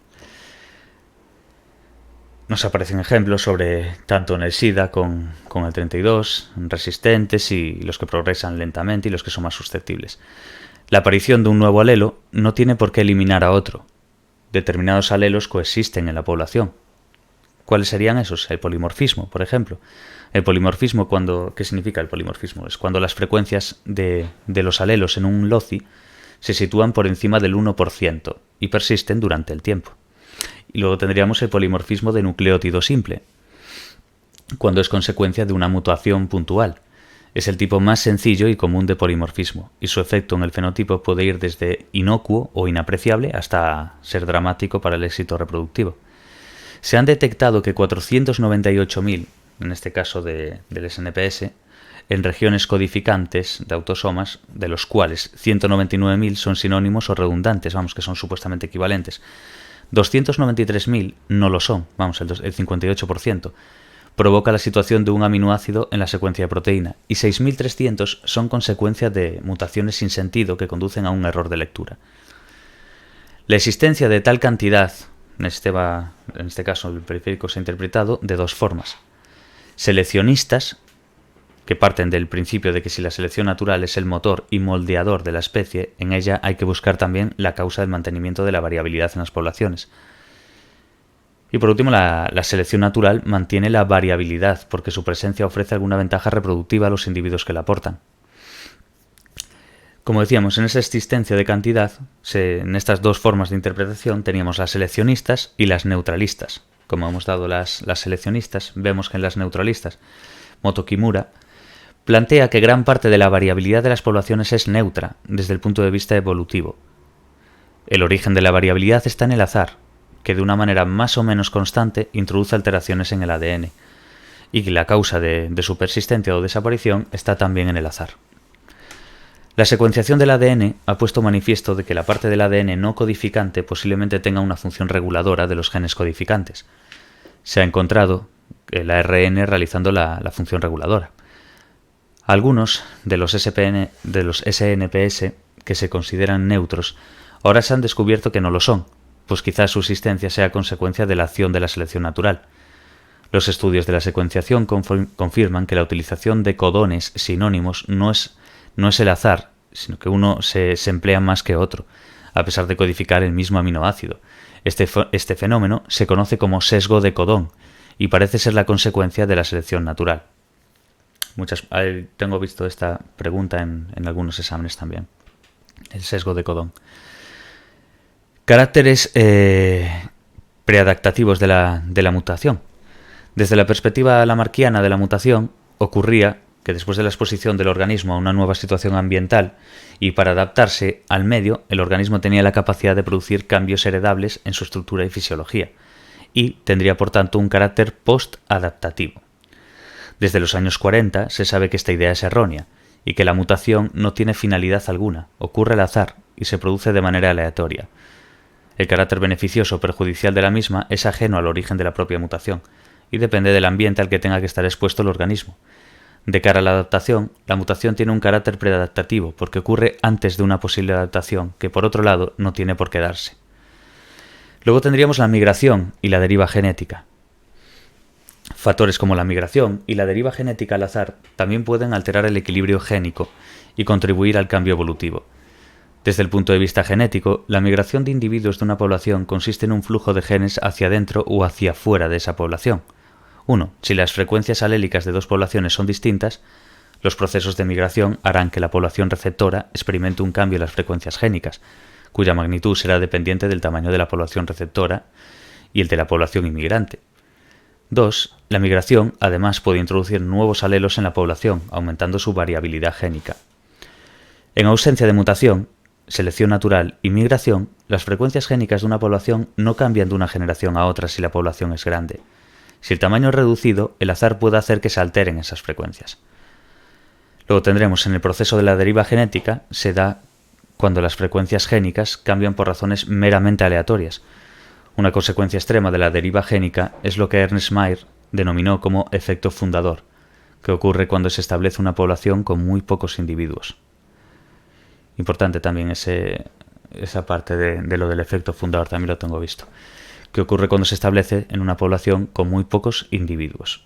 [SPEAKER 1] Nos aparecen ejemplos sobre tanto en el SIDA con el 32, resistentes y los que progresan lentamente y los que son más susceptibles. La aparición de un nuevo alelo no tiene por qué eliminar a otro. Determinados alelos coexisten en la población. ¿Cuáles serían esos? El polimorfismo, por ejemplo. El polimorfismo, ¿qué significa el polimorfismo? Es cuando las frecuencias de los alelos en un LOCI se sitúan por encima del 1% y persisten durante el tiempo. Y luego tendríamos el polimorfismo de nucleótido simple, cuando es consecuencia de una mutación puntual. Es el tipo más sencillo y común de polimorfismo, y su efecto en el fenotipo puede ir desde inocuo o inapreciable hasta ser dramático para el éxito reproductivo. Se han detectado que 498.000, en este caso del SNPS, en regiones codificantes de autosomas, de los cuales 199.000 son sinónimos o redundantes, que son supuestamente equivalentes. 293.000 no lo son, el 58%. Provoca la situación de un aminoácido en la secuencia de proteína, y 6.300 son consecuencia de mutaciones sin sentido que conducen a un error de lectura. La existencia de tal cantidad, en este caso el periférico se ha interpretado de dos formas. Seleccionistas, que parten del principio de que si la selección natural es el motor y moldeador de la especie, en ella hay que buscar también la causa del mantenimiento de la variabilidad en las poblaciones. Y por último, la selección natural mantiene la variabilidad porque su presencia ofrece alguna ventaja reproductiva a los individuos que la aportan. Como decíamos, en esa existencia de cantidad, en estas dos formas de interpretación teníamos las seleccionistas y las neutralistas. Como hemos dado las seleccionistas, vemos que en las neutralistas, Moto Kimura plantea que gran parte de la variabilidad de las poblaciones es neutra desde el punto de vista evolutivo. El origen de la variabilidad está en el azar, que de una manera más o menos constante introduce alteraciones en el ADN, y que la causa de su persistencia o desaparición está también en el azar. La secuenciación del ADN ha puesto manifiesto de que la parte del ADN no codificante posiblemente tenga una función reguladora de los genes codificantes. Se ha encontrado el ARN realizando la función reguladora. Algunos de los SNPS que se consideran neutros ahora se han descubierto que no lo son, pues quizás su existencia sea consecuencia de la acción de la selección natural. Los estudios de la secuenciación confirman que la utilización de codones sinónimos no es el azar, sino que uno se emplea más que otro, a pesar de codificar el mismo aminoácido. Este fenómeno se conoce como sesgo de codón y parece ser la consecuencia de la selección natural. Tengo visto esta pregunta en algunos exámenes también. El sesgo de codón. Caracteres preadaptativos de la mutación. Desde la perspectiva lamarckiana de la mutación, ocurría que después de la exposición del organismo a una nueva situación ambiental y para adaptarse al medio, el organismo tenía la capacidad de producir cambios heredables en su estructura y fisiología, y tendría por tanto un carácter post-adaptativo. Desde los años 40 se sabe que esta idea es errónea, y que la mutación no tiene finalidad alguna, ocurre al azar y se produce de manera aleatoria. El carácter beneficioso o perjudicial de la misma es ajeno al origen de la propia mutación, y depende del ambiente al que tenga que estar expuesto el organismo. De cara a la adaptación, la mutación tiene un carácter preadaptativo porque ocurre antes de una posible adaptación que, por otro lado, no tiene por qué darse. Luego tendríamos la migración y la deriva genética. Factores como la migración y la deriva genética al azar también pueden alterar el equilibrio génico y contribuir al cambio evolutivo. Desde el punto de vista genético, la migración de individuos de una población consiste en un flujo de genes hacia dentro o hacia fuera de esa población. 1. Si las frecuencias alélicas de dos poblaciones son distintas, los procesos de migración harán que la población receptora experimente un cambio en las frecuencias génicas, cuya magnitud será dependiente del tamaño de la población receptora y el de la población inmigrante. 2. La migración, además, puede introducir nuevos alelos en la población, aumentando su variabilidad génica. En ausencia de mutación, selección natural y migración, las frecuencias génicas de una población no cambian de una generación a otra si la población es grande. Si el tamaño es reducido, el azar puede hacer que se alteren esas frecuencias. Luego tendremos en el proceso de la deriva genética, se da cuando las frecuencias génicas cambian por razones meramente aleatorias. Una consecuencia extrema de la deriva génica es lo que Ernst Mayr denominó como efecto fundador, que ocurre cuando se establece una población con muy pocos individuos. Importante también esa parte de lo del efecto fundador, también lo tengo visto, que ocurre cuando se establece en una población con muy pocos individuos.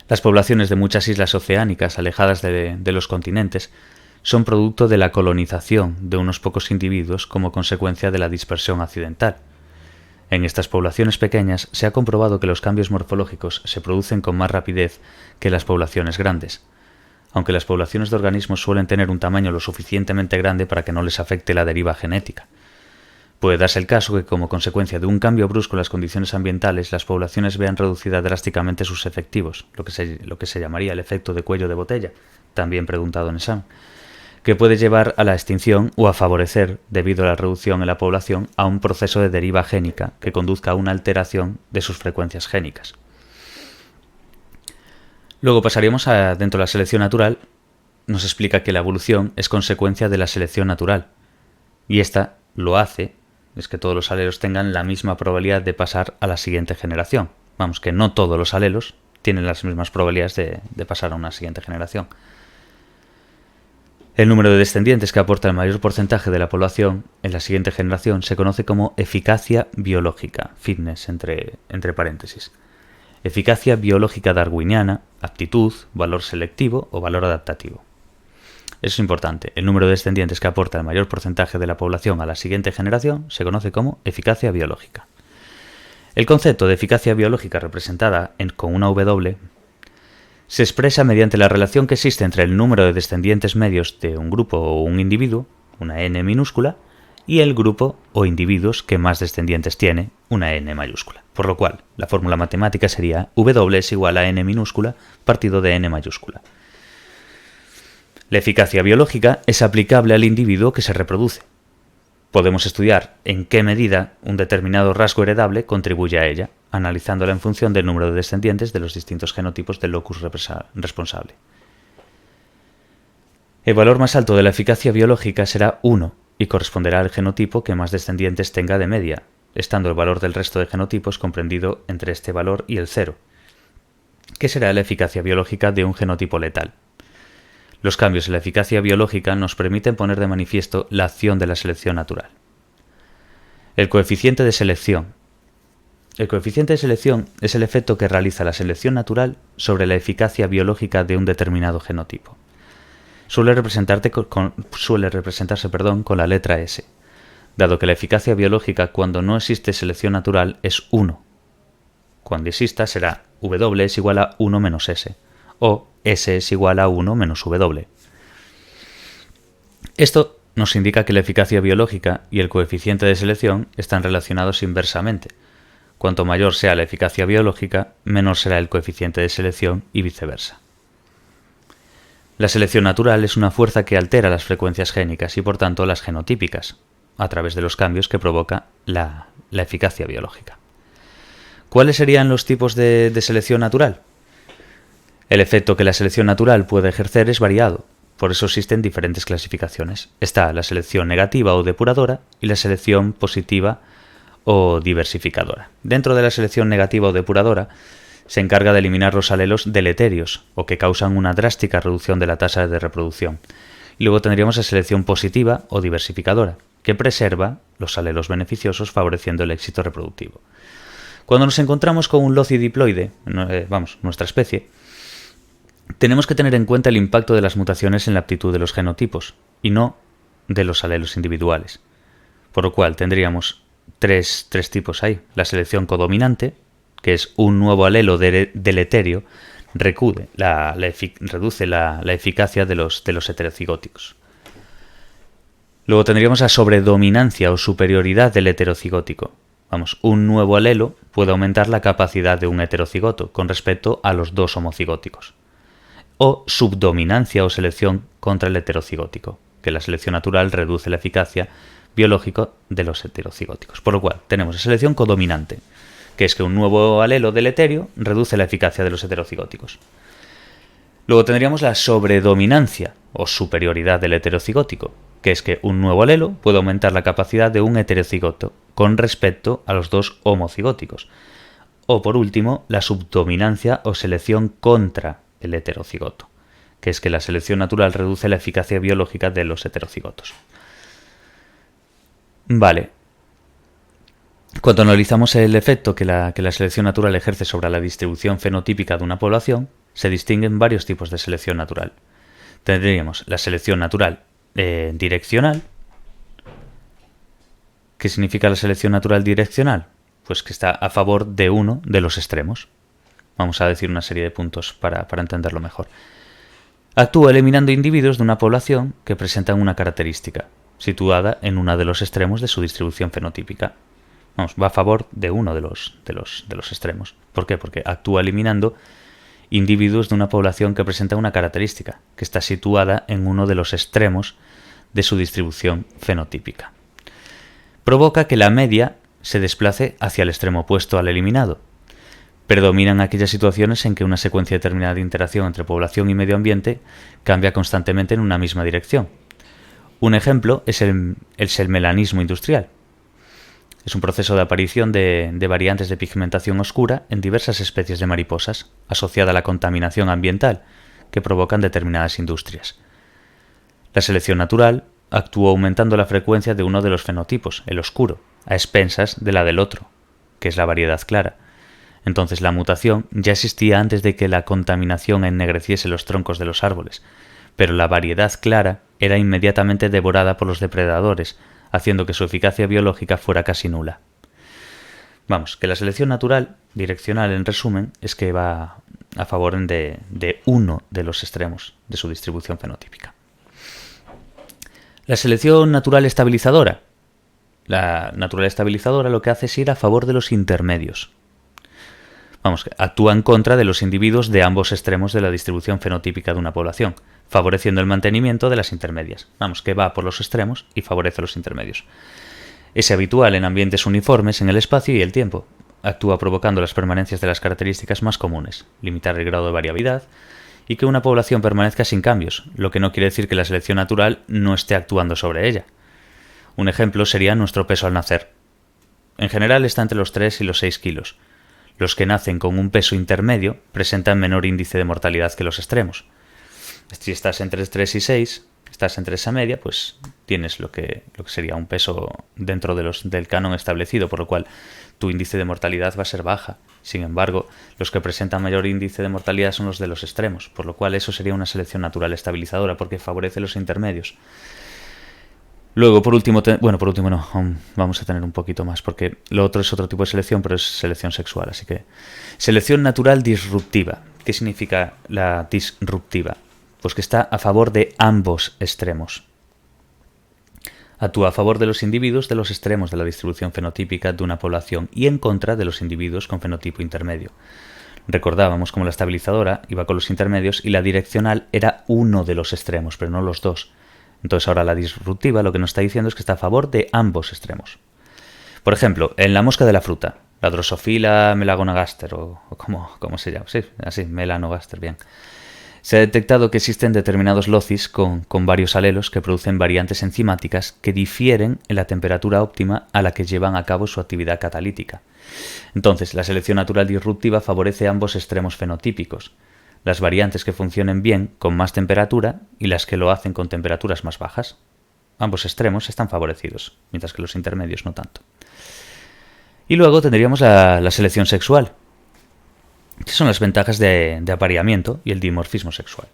[SPEAKER 1] Las poblaciones de muchas islas oceánicas alejadas de los continentes son producto de la colonización de unos pocos individuos como consecuencia de la dispersión accidental. En estas poblaciones pequeñas se ha comprobado que los cambios morfológicos se producen con más rapidez que las poblaciones grandes, aunque las poblaciones de organismos suelen tener un tamaño lo suficientemente grande para que no les afecte la deriva genética. Puede darse el caso que como consecuencia de un cambio brusco en las condiciones ambientales, las poblaciones vean reducida drásticamente sus efectivos, lo que se llamaría el efecto de cuello de botella, también preguntado en examen, que puede llevar a la extinción o a favorecer, debido a la reducción en la población, a un proceso de deriva génica que conduzca a una alteración de sus frecuencias génicas. Luego pasaríamos dentro de la selección natural, nos explica que la evolución es consecuencia de la selección natural, y esta lo hace, es que todos los alelos tengan la misma probabilidad de pasar a la siguiente generación. Vamos, que no todos los alelos tienen las mismas probabilidades de pasar a una siguiente generación. El número de descendientes que aporta el mayor porcentaje de la población en la siguiente generación se conoce como eficacia biológica, fitness entre paréntesis. Eficacia biológica darwiniana, aptitud, valor selectivo o valor adaptativo. Eso es importante. El número de descendientes que aporta el mayor porcentaje de la población a la siguiente generación se conoce como eficacia biológica. El concepto de eficacia biológica representada con una W se expresa mediante la relación que existe entre el número de descendientes medios de un grupo o un individuo, una n minúscula, y el grupo o individuos que más descendientes tiene, una n mayúscula. Por lo cual, la fórmula matemática sería W es igual a n minúscula partido de n mayúscula. La eficacia biológica es aplicable al individuo que se reproduce. Podemos estudiar en qué medida un determinado rasgo heredable contribuye a ella, analizándola en función del número de descendientes de los distintos genotipos del locus responsable. El valor más alto de la eficacia biológica será 1 y corresponderá al genotipo que más descendientes tenga de media, estando el valor del resto de genotipos comprendido entre este valor y el 0, que será la eficacia biológica de un genotipo letal. Los cambios en la eficacia biológica nos permiten poner de manifiesto la acción de la selección natural. El coeficiente de selección. El coeficiente de selección es el efecto que realiza la selección natural sobre la eficacia biológica de un determinado genotipo. Suele representarse con la letra S, dado que la eficacia biológica cuando no existe selección natural es 1. Cuando exista será W es igual a 1 menos S, o S es igual a 1 menos W. Esto nos indica que la eficacia biológica y el coeficiente de selección están relacionados inversamente. Cuanto mayor sea la eficacia biológica, menor será el coeficiente de selección y viceversa. La selección natural es una fuerza que altera las frecuencias génicas y por tanto las genotípicas, a través de los cambios que provoca la eficacia biológica. ¿Cuáles serían los tipos de selección natural? El efecto que la selección natural puede ejercer es variado, por eso existen diferentes clasificaciones. Está la selección negativa o depuradora y la selección positiva o diversificadora. Dentro de la selección negativa o depuradora se encarga de eliminar los alelos deleterios o que causan una drástica reducción de la tasa de reproducción. Y luego tendríamos la selección positiva o diversificadora, que preserva los alelos beneficiosos favoreciendo el éxito reproductivo. Cuando nos encontramos con un loci diploide, nuestra especie, tenemos que tener en cuenta el impacto de las mutaciones en la aptitud de los genotipos y no de los alelos individuales. Por lo cual tendríamos tres tipos ahí. La selección codominante, que es un nuevo alelo deleterio, reduce la eficacia de los heterocigóticos. Luego tendríamos la sobredominancia o superioridad del heterocigótico. Un nuevo alelo puede aumentar la capacidad de un heterocigoto con respecto a los dos homocigóticos. O subdominancia o selección contra el heterocigótico, que la selección natural reduce la eficacia biológica de los heterocigóticos. Por lo cual tenemos la selección codominante, que es que un nuevo alelo deleterio reduce la eficacia de los heterocigóticos. Luego tendríamos la sobredominancia o superioridad del heterocigótico, que es que un nuevo alelo puede aumentar la capacidad de un heterocigoto con respecto a los dos homocigóticos. O por último, la subdominancia o selección contra el heterocigoto, que es que la selección natural reduce la eficacia biológica de los heterocigotos. Vale. Cuando analizamos el efecto que la selección natural ejerce sobre la distribución fenotípica de una población, se distinguen varios tipos de selección natural. Tendríamos la selección natural direccional. ¿Qué significa la selección natural direccional? Pues que está a favor de uno de los extremos. Vamos a decir una serie de puntos para entenderlo mejor. Actúa eliminando individuos de una población que presentan una característica, situada en uno de los extremos de su distribución fenotípica. Va a favor de uno de los extremos. ¿Por qué? Porque actúa eliminando individuos de una población que presenta una característica, que está situada en uno de los extremos de su distribución fenotípica. Provoca que la media se desplace hacia el extremo opuesto al eliminado. Predominan aquellas situaciones en que una secuencia determinada de interacción entre población y medio ambiente cambia constantemente en una misma dirección. Un ejemplo es el selmelanismo industrial. Es un proceso de aparición de variantes de pigmentación oscura en diversas especies de mariposas, asociada a la contaminación ambiental que provocan determinadas industrias. La selección natural actúa aumentando la frecuencia de uno de los fenotipos, el oscuro, a expensas de la del otro, que es la variedad clara. Entonces la mutación ya existía antes de que la contaminación ennegreciese los troncos de los árboles, pero la variedad clara era inmediatamente devorada por los depredadores, haciendo que su eficacia biológica fuera casi nula. Que la selección natural, direccional en resumen, es que va a favor de uno de los extremos de su distribución fenotípica. La selección natural estabilizadora. La natural estabilizadora lo que hace es ir a favor de los intermedios. Actúa en contra de los individuos de ambos extremos de la distribución fenotípica de una población, favoreciendo el mantenimiento de las intermedias. Que va por los extremos y favorece los intermedios. Es habitual en ambientes uniformes en el espacio y el tiempo. Actúa provocando las permanencias de las características más comunes, limitar el grado de variabilidad y que una población permanezca sin cambios, lo que no quiere decir que la selección natural no esté actuando sobre ella. Un ejemplo sería nuestro peso al nacer. En general está entre los 3 y los 6 kilos. Los que nacen con un peso intermedio presentan menor índice de mortalidad que los extremos. Si estás entre 3 y 6, estás entre esa media, pues tienes lo que sería un peso dentro del canon establecido, por lo cual tu índice de mortalidad va a ser baja. Sin embargo, los que presentan mayor índice de mortalidad son los de los extremos, por lo cual eso sería una selección natural estabilizadora porque favorece los intermedios. Luego, por último no, vamos a tener un poquito más, porque lo otro es otro tipo de selección, pero es selección sexual, así que... Selección natural disruptiva. ¿Qué significa la disruptiva? Pues que está a favor de ambos extremos. Actúa a favor de los individuos de los extremos de la distribución fenotípica de una población y en contra de los individuos con fenotipo intermedio. Recordábamos como la estabilizadora iba con los intermedios y la direccional era uno de los extremos, pero no los dos. Entonces ahora la disruptiva lo que nos está diciendo es que está a favor de ambos extremos. Por ejemplo, en la mosca de la fruta, la Drosophila melanogaster, o ¿cómo se llama? Sí, así, melanogaster, bien. Se ha detectado que existen determinados locis con varios alelos que producen variantes enzimáticas que difieren en la temperatura óptima a la que llevan a cabo su actividad catalítica. Entonces, la selección natural disruptiva favorece ambos extremos fenotípicos. Las variantes que funcionen bien con más temperatura y las que lo hacen con temperaturas más bajas. ambos extremos están favorecidos, mientras que los intermedios no tanto. Y luego tendríamos la selección sexual, que son las ventajas de apareamiento y el dimorfismo sexual.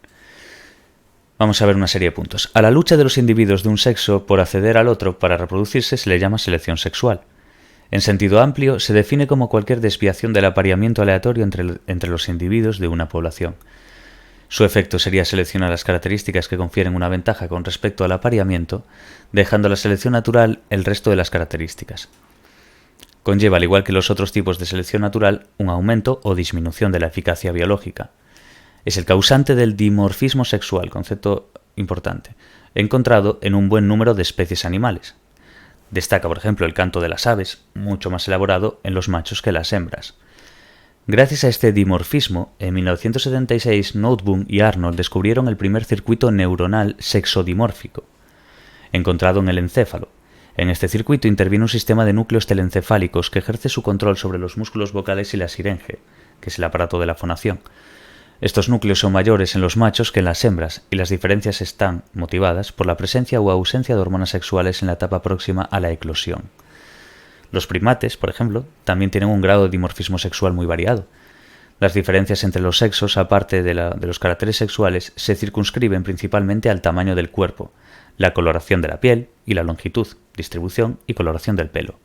[SPEAKER 1] Vamos a ver una serie de puntos. A la lucha de los individuos de un sexo por acceder al otro para reproducirse se le llama selección sexual. En sentido amplio, se define como cualquier desviación del apareamiento aleatorio entre los individuos de una población. Su efecto sería seleccionar las características que confieren una ventaja con respecto al apareamiento, dejando a la selección natural el resto de las características. Conlleva, al igual que los otros tipos de selección natural, un aumento o disminución de la eficacia biológica. Es el causante del dimorfismo sexual, concepto importante, encontrado en un buen número de especies animales. Destaca, por ejemplo, el canto de las aves, mucho más elaborado en los machos que las hembras. Gracias a este dimorfismo, en 1976 Nottebohm y Arnold descubrieron el primer circuito neuronal sexodimórfico, encontrado en el encéfalo. En este circuito interviene un sistema de núcleos telencefálicos que ejerce su control sobre los músculos vocales y la siringe, que es el aparato de la fonación. Estos núcleos son mayores en los machos que en las hembras, y las diferencias están motivadas por la presencia o ausencia de hormonas sexuales en la etapa próxima a la eclosión. Los primates, por ejemplo, también tienen un grado de dimorfismo sexual muy variado. Las diferencias entre los sexos, aparte de los caracteres sexuales, se circunscriben principalmente al tamaño del cuerpo, la coloración de la piel y la longitud, distribución y coloración del pelo.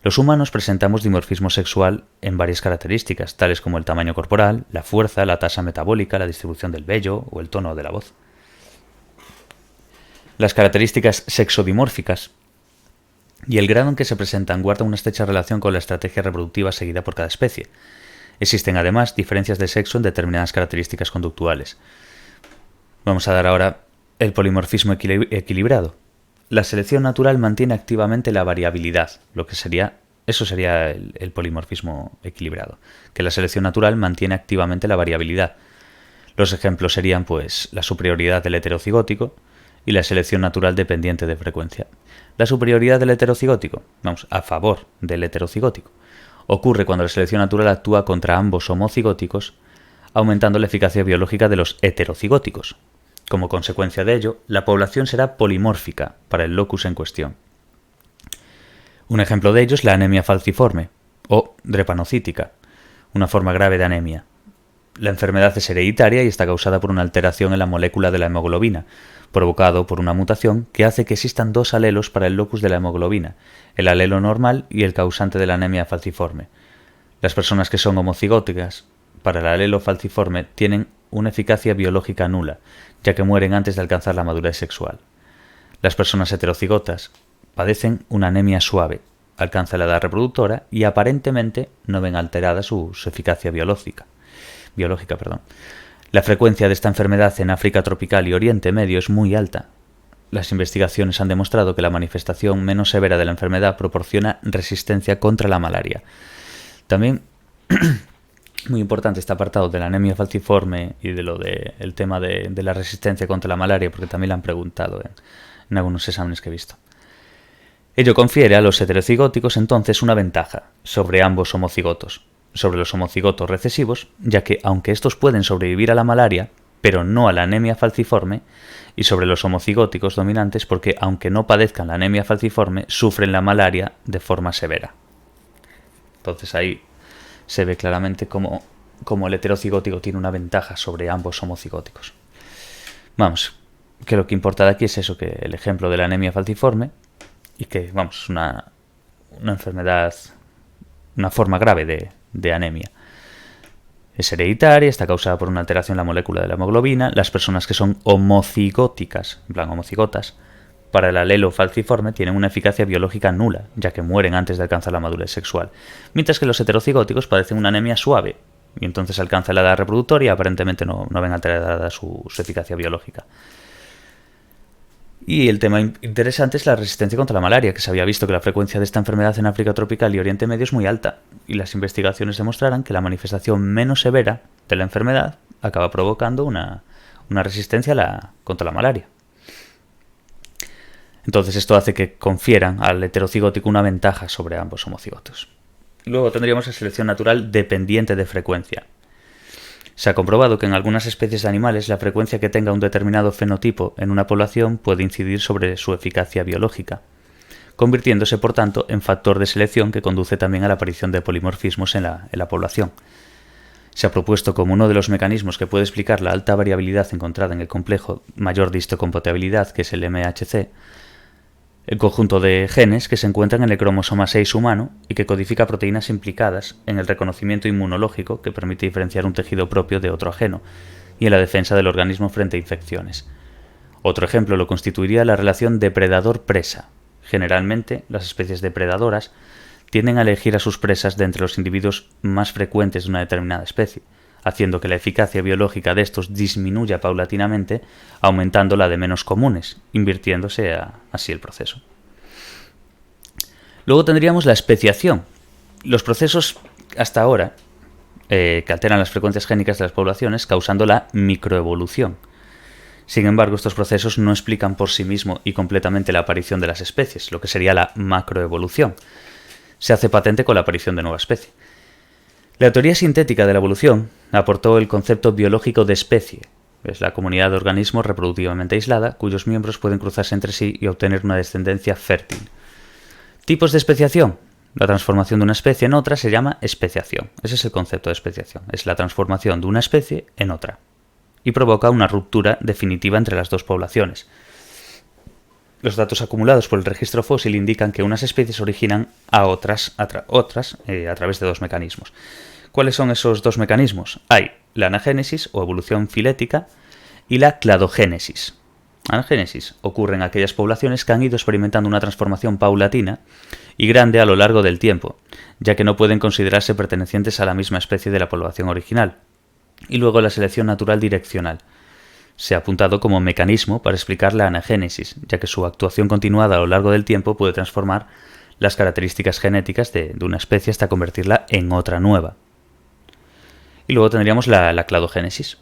[SPEAKER 1] Los humanos presentamos dimorfismo sexual en varias características, tales como el tamaño corporal, la fuerza, la tasa metabólica, la distribución del vello o el tono de la voz. Las características sexodimórficas y el grado en que se presentan guardan una estrecha relación con la estrategia reproductiva seguida por cada especie. Existen además diferencias de sexo en determinadas características conductuales. Vamos a dar ahora el polimorfismo equilibrado. La selección natural mantiene activamente la variabilidad, eso sería el polimorfismo equilibrado, que la selección natural mantiene activamente la variabilidad. Los ejemplos serían, pues, la superioridad del heterocigótico y la selección natural dependiente de frecuencia. La superioridad del heterocigótico, a favor del heterocigótico, ocurre cuando la selección natural actúa contra ambos homocigóticos, aumentando la eficacia biológica de los heterocigóticos. Como consecuencia de ello, la población será polimórfica para el locus en cuestión. Un ejemplo de ello es la anemia falciforme, o drepanocítica, una forma grave de anemia. La enfermedad es hereditaria y está causada por una alteración en la molécula de la hemoglobina, provocado por una mutación que hace que existan dos alelos para el locus de la hemoglobina, el alelo normal y el causante de la anemia falciforme. Las personas que son homocigóticas para el alelo falciforme tienen una eficacia biológica nula, ya que mueren antes de alcanzar la madurez sexual. Las personas heterocigotas padecen una anemia suave, alcanzan la edad reproductora y aparentemente no ven alterada su eficacia biológica. La frecuencia de esta enfermedad en África tropical y Oriente Medio es muy alta. Las investigaciones han demostrado que la manifestación menos severa de la enfermedad proporciona resistencia contra la malaria. También muy importante este apartado de la anemia falciforme y de el tema de la resistencia contra la malaria, porque también lo han preguntado en algunos exámenes que he visto. Ello confiere a los heterocigóticos entonces una ventaja sobre ambos homocigotos, sobre los homocigotos recesivos, ya que aunque estos pueden sobrevivir a la malaria, pero no a la anemia falciforme, y sobre los homocigóticos dominantes porque aunque no padezcan la anemia falciforme, sufren la malaria de forma severa. Entonces ahí se ve claramente cómo el heterocigótico tiene una ventaja sobre ambos homocigóticos. Que lo que importa de aquí es eso, que el ejemplo de la anemia falciforme, y que, es una enfermedad, una forma grave de anemia. Es hereditaria, está causada por una alteración en la molécula de la hemoglobina. Las personas que son homocigóticas, en plan homocigotas, para el alelo falciforme tienen una eficacia biológica nula, ya que mueren antes de alcanzar la madurez sexual, mientras que los heterocigóticos padecen una anemia suave, y entonces alcanzan la edad reproductoria y aparentemente no ven alterada su eficacia biológica. Y el tema interesante es la resistencia contra la malaria, que se había visto que la frecuencia de esta enfermedad en África tropical y Oriente Medio es muy alta, y las investigaciones demostraron que la manifestación menos severa de la enfermedad acaba provocando una resistencia contra la malaria. Entonces esto hace que confieran al heterocigótico una ventaja sobre ambos homocigotos. Luego tendríamos la selección natural dependiente de frecuencia. Se ha comprobado que en algunas especies de animales la frecuencia que tenga un determinado fenotipo en una población puede incidir sobre su eficacia biológica, convirtiéndose por tanto en factor de selección que conduce también a la aparición de polimorfismos en la población. Se ha propuesto como uno de los mecanismos que puede explicar la alta variabilidad encontrada en el complejo mayor de histocompatibilidad, que es el MHC, el conjunto de genes que se encuentran en el cromosoma 6 humano y que codifica proteínas implicadas en el reconocimiento inmunológico que permite diferenciar un tejido propio de otro ajeno y en la defensa del organismo frente a infecciones. Otro ejemplo lo constituiría la relación depredador-presa. Generalmente, las especies depredadoras tienden a elegir a sus presas de entre los individuos más frecuentes de una determinada especie, haciendo que la eficacia biológica de estos disminuya paulatinamente, aumentando la de menos comunes, invirtiéndose así el proceso. Luego tendríamos la especiación. Los procesos hasta ahora que alteran las frecuencias génicas de las poblaciones, causando la microevolución. Sin embargo, estos procesos no explican por sí mismos y completamente la aparición de las especies, lo que sería la macroevolución. Se hace patente con la aparición de nueva especie. La teoría sintética de la evolución aportó el concepto biológico de especie. Es la comunidad de organismos reproductivamente aislada, cuyos miembros pueden cruzarse entre sí y obtener una descendencia fértil. Tipos de especiación. La transformación de una especie en otra se llama especiación. Ese es el concepto de especiación. Es la transformación de una especie en otra. Y provoca una ruptura definitiva entre las dos poblaciones. Los datos acumulados por el registro fósil indican que unas especies originan a otras a través de dos mecanismos. ¿Cuáles son esos dos mecanismos? Hay la anagénesis o evolución filética y la cladogénesis. Anagénesis ocurre en aquellas poblaciones que han ido experimentando una transformación paulatina y grande a lo largo del tiempo, ya que no pueden considerarse pertenecientes a la misma especie de la población original. Y luego la selección natural direccional. Se ha apuntado como mecanismo para explicar la anagénesis, ya que su actuación continuada a lo largo del tiempo puede transformar las características genéticas de una especie hasta convertirla en otra nueva. Y luego tendríamos la cladogénesis.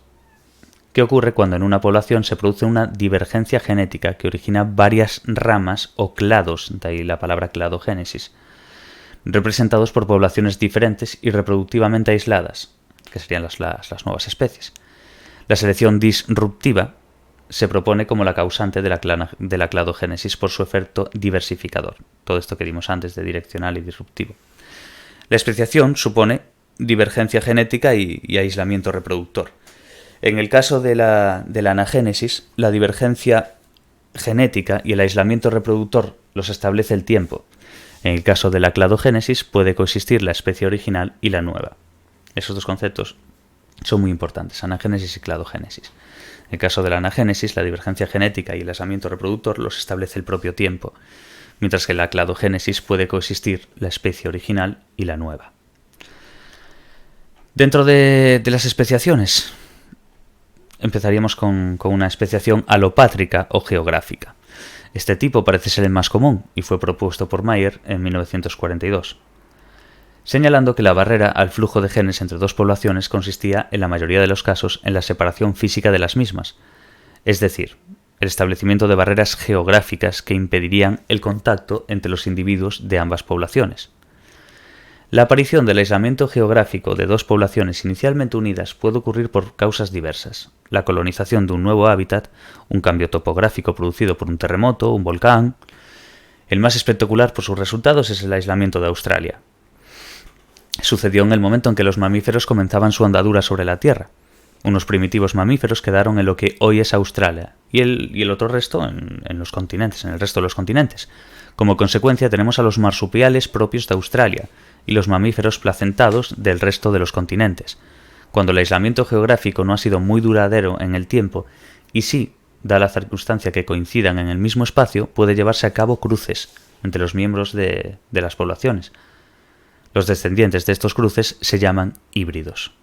[SPEAKER 1] ¿Qué ocurre cuando en una población se produce una divergencia genética que origina varias ramas o clados, de ahí la palabra cladogénesis, representados por poblaciones diferentes y reproductivamente aisladas, que serían las nuevas especies? La selección disruptiva se propone como la causante de la cladogénesis por su efecto diversificador. Todo esto que vimos antes de direccional y disruptivo. La especiación supone divergencia genética y aislamiento reproductor. En el caso de la anagénesis, la divergencia genética y el aislamiento reproductor los establece el tiempo. En el caso de la cladogénesis puede coexistir la especie original y la nueva. Esos dos conceptos son muy importantes, anagénesis y cladogénesis. En el caso de la anagénesis, la divergencia genética y el aislamiento reproductor los establece el propio tiempo, mientras que en la cladogénesis puede coexistir la especie original y la nueva. Dentro de las especiaciones, empezaríamos con una especiación alopátrica o geográfica. Este tipo parece ser el más común y fue propuesto por Mayer en 1942. Señalando que la barrera al flujo de genes entre dos poblaciones consistía, en la mayoría de los casos, en la separación física de las mismas, es decir, el establecimiento de barreras geográficas que impedirían el contacto entre los individuos de ambas poblaciones. La aparición del aislamiento geográfico de dos poblaciones inicialmente unidas puede ocurrir por causas diversas: la colonización de un nuevo hábitat, un cambio topográfico producido por un terremoto, un volcán. El más espectacular por sus resultados es el aislamiento de Australia. Sucedió en el momento en que los mamíferos comenzaban su andadura sobre la Tierra. Unos primitivos mamíferos quedaron en lo que hoy es Australia y el otro resto en los continentes, en el resto de los continentes. Como consecuencia tenemos a los marsupiales propios de Australia y los mamíferos placentados del resto de los continentes. Cuando el aislamiento geográfico no ha sido muy duradero en el tiempo y sí da la circunstancia que coincidan en el mismo espacio, puede llevarse a cabo cruces entre los miembros de las poblaciones. Los descendientes de estos cruces se llaman híbridos.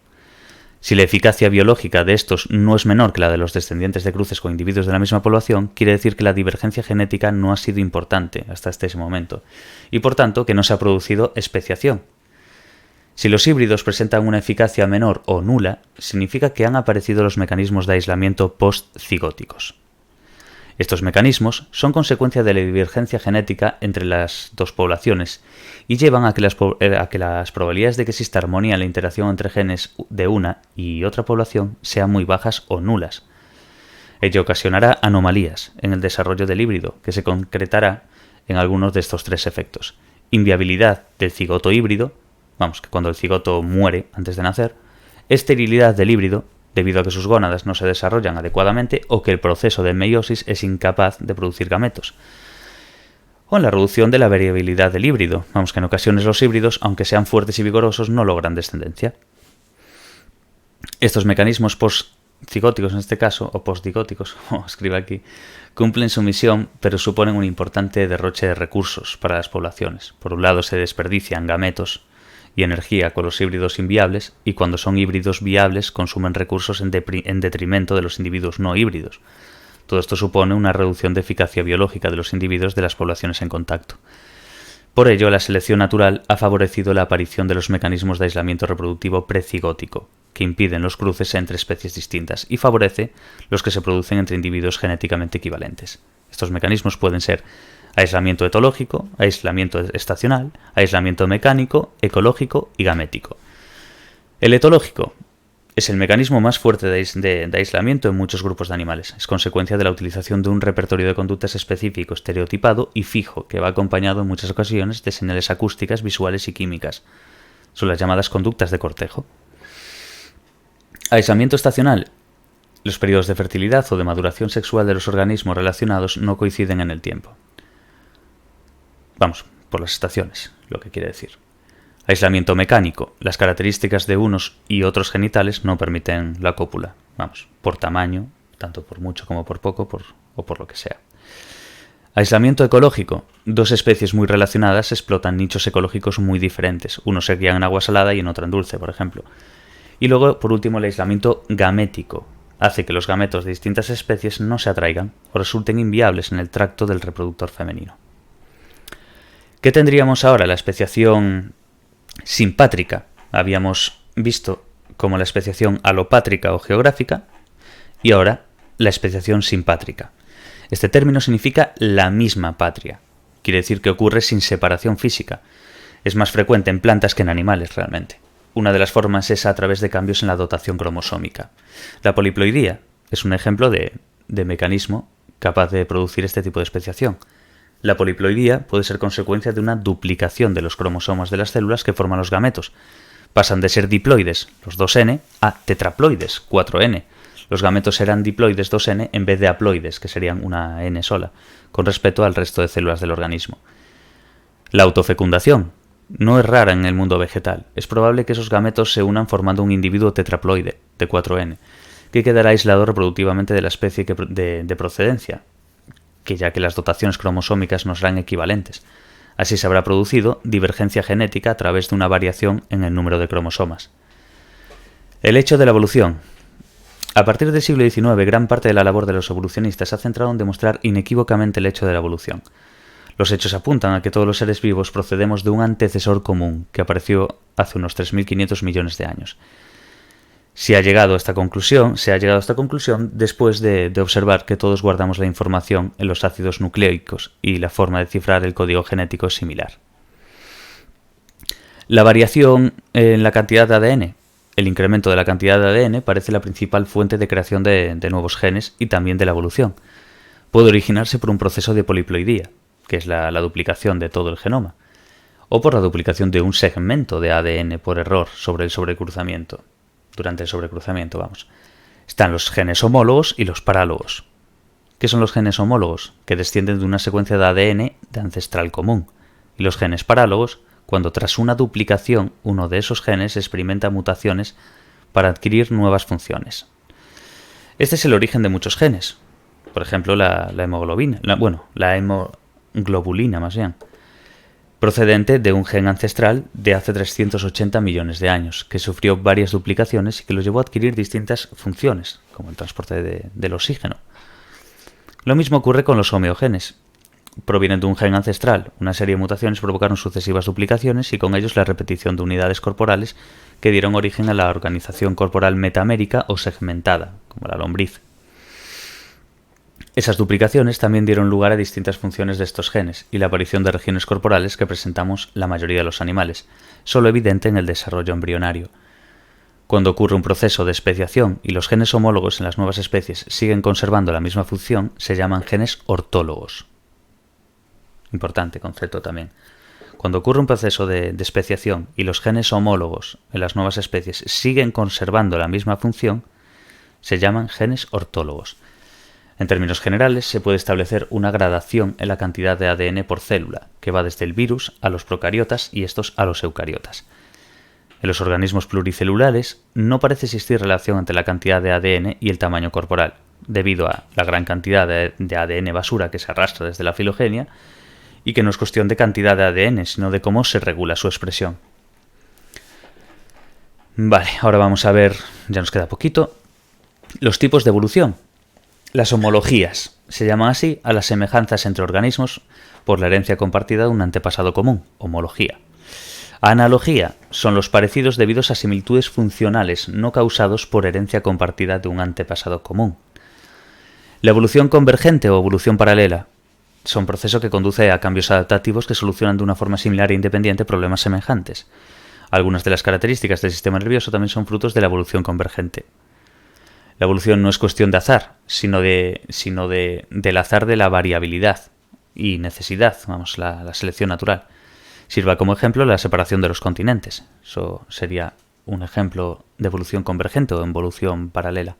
[SPEAKER 1] Si la eficacia biológica de estos no es menor que la de los descendientes de cruces con individuos de la misma población, quiere decir que la divergencia genética no ha sido importante hasta este momento, y por tanto que no se ha producido especiación. Si los híbridos presentan una eficacia menor o nula, significa que han aparecido los mecanismos de aislamiento post-cigóticos. Estos mecanismos son consecuencia de la divergencia genética entre las dos poblaciones y llevan a que las probabilidades de que exista armonía en la interacción entre genes de una y otra población sean muy bajas o nulas. Ello ocasionará anomalías en el desarrollo del híbrido, que se concretará en algunos de estos tres efectos: inviabilidad del cigoto híbrido, que cuando el cigoto muere antes de nacer; esterilidad del híbrido, debido a que sus gónadas no se desarrollan adecuadamente o que el proceso de meiosis es incapaz de producir gametos; o en la reducción de la variabilidad del híbrido, que en ocasiones los híbridos, aunque sean fuertes y vigorosos, no logran descendencia. Estos mecanismos postcigóticos, en este caso, o postdigóticos, como escribe aquí, cumplen su misión, pero suponen un importante derroche de recursos para las poblaciones. Por un lado, se desperdician gametos y energía con los híbridos inviables, y cuando son híbridos viables consumen recursos en detrimento de los individuos no híbridos. Todo esto supone una reducción de eficacia biológica de los individuos de las poblaciones en contacto. Por ello, la selección natural ha favorecido la aparición de los mecanismos de aislamiento reproductivo precigótico, que impiden los cruces entre especies distintas y favorece los que se producen entre individuos genéticamente equivalentes. Estos mecanismos pueden ser aislamiento etológico, aislamiento estacional, aislamiento mecánico, ecológico y gamético. El etológico es el mecanismo más fuerte de aislamiento en muchos grupos de animales. Es consecuencia de la utilización de un repertorio de conductas específico, estereotipado y fijo, que va acompañado en muchas ocasiones de señales acústicas, visuales y químicas. Son las llamadas conductas de cortejo. Aislamiento estacional. Los periodos de fertilidad o de maduración sexual de los organismos relacionados no coinciden en el tiempo. Por las estaciones, lo que quiere decir. Aislamiento mecánico. Las características de unos y otros genitales no permiten la cópula. Por tamaño, tanto por mucho como por poco, o por lo que sea. Aislamiento ecológico. Dos especies muy relacionadas explotan nichos ecológicos muy diferentes. Uno se cría en agua salada y en otra en dulce, por ejemplo. Y luego, por último, el aislamiento gamético. Hace que los gametos de distintas especies no se atraigan o resulten inviables en el tracto del reproductor femenino. ¿Qué tendríamos ahora? La especiación simpátrica. Habíamos visto como la especiación alopátrica o geográfica, y ahora la especiación simpátrica. Este término significa la misma patria. Quiere decir que ocurre sin separación física. Es más frecuente en plantas que en animales realmente. Una de las formas es a través de cambios en la dotación cromosómica. La poliploidía es un ejemplo de mecanismo capaz de producir este tipo de especiación. La poliploidía puede ser consecuencia de una duplicación de los cromosomas de las células que forman los gametos. Pasan de ser diploides, los 2N, a tetraploides, 4N. Los gametos serán diploides 2N en vez de haploides, que serían una N sola, con respecto al resto de células del organismo. La autofecundación no es rara en el mundo vegetal. Es probable que esos gametos se unan formando un individuo tetraploide, de 4N, que quedará aislado reproductivamente de la especie de procedencia, que ya que las dotaciones cromosómicas no serán equivalentes. Así se habrá producido divergencia genética a través de una variación en el número de cromosomas. El hecho de la evolución. A partir del siglo XIX, gran parte de la labor de los evolucionistas se ha centrado en demostrar inequívocamente el hecho de la evolución. Los hechos apuntan a que todos los seres vivos procedemos de un antecesor común que apareció hace unos 3.500 millones de años. Se ha llegado a esta conclusión después de observar que todos guardamos la información en los ácidos nucleicos y la forma de cifrar el código genético es similar. La variación en la cantidad de ADN. El incremento de la cantidad de ADN parece la principal fuente de creación de nuevos genes y también de la evolución. Puede originarse por un proceso de poliploidía, que es la duplicación de todo el genoma, o por la duplicación de un segmento de ADN por error durante el sobrecruzamiento. Están los genes homólogos y los parálogos. ¿Qué son los genes homólogos? Que descienden de una secuencia de ADN de ancestral común. Y los genes parálogos, cuando tras una duplicación uno de esos genes experimenta mutaciones para adquirir nuevas funciones. Este es el origen de muchos genes. Por ejemplo, la hemoglobina, la hemoglobulina más bien, procedente de un gen ancestral de hace 380 millones de años, que sufrió varias duplicaciones y que los llevó a adquirir distintas funciones, como el transporte del oxígeno. Lo mismo ocurre con los homeogenes. Provienen de un gen ancestral. Una serie de mutaciones provocaron sucesivas duplicaciones y con ellos la repetición de unidades corporales que dieron origen a la organización corporal metamérica o segmentada, como la lombriz. Esas duplicaciones también dieron lugar a distintas funciones de estos genes y la aparición de regiones corporales que presentamos la mayoría de los animales, solo evidente en el desarrollo embrionario. Cuando ocurre un proceso de especiación y los genes homólogos en las nuevas especies siguen conservando la misma función, se llaman genes ortólogos. Importante concepto también. Cuando ocurre un proceso de especiación y los genes homólogos en las nuevas especies siguen conservando la misma función, se llaman genes ortólogos. En términos generales, se puede establecer una gradación en la cantidad de ADN por célula, que va desde el virus a los procariotas y estos a los eucariotas. En los organismos pluricelulares no parece existir relación entre la cantidad de ADN y el tamaño corporal, debido a la gran cantidad de ADN basura que se arrastra desde la filogenia y que no es cuestión de cantidad de ADN, sino de cómo se regula su expresión. Vale, ahora vamos a ver, ya nos queda poquito, los tipos de evolución. Las homologías se llaman así a las semejanzas entre organismos por la herencia compartida de un antepasado común, homología. Analogía son los parecidos debidos a similitudes funcionales no causados por herencia compartida de un antepasado común. La evolución convergente o evolución paralela son procesos que conducen a cambios adaptativos que solucionan de una forma similar e independiente problemas semejantes. Algunas de las características del sistema nervioso también son frutos de la evolución convergente. La evolución no es cuestión de azar, sino del azar de la variabilidad y necesidad, la selección natural. Sirva como ejemplo la separación de los continentes. Eso sería un ejemplo de evolución convergente o evolución paralela.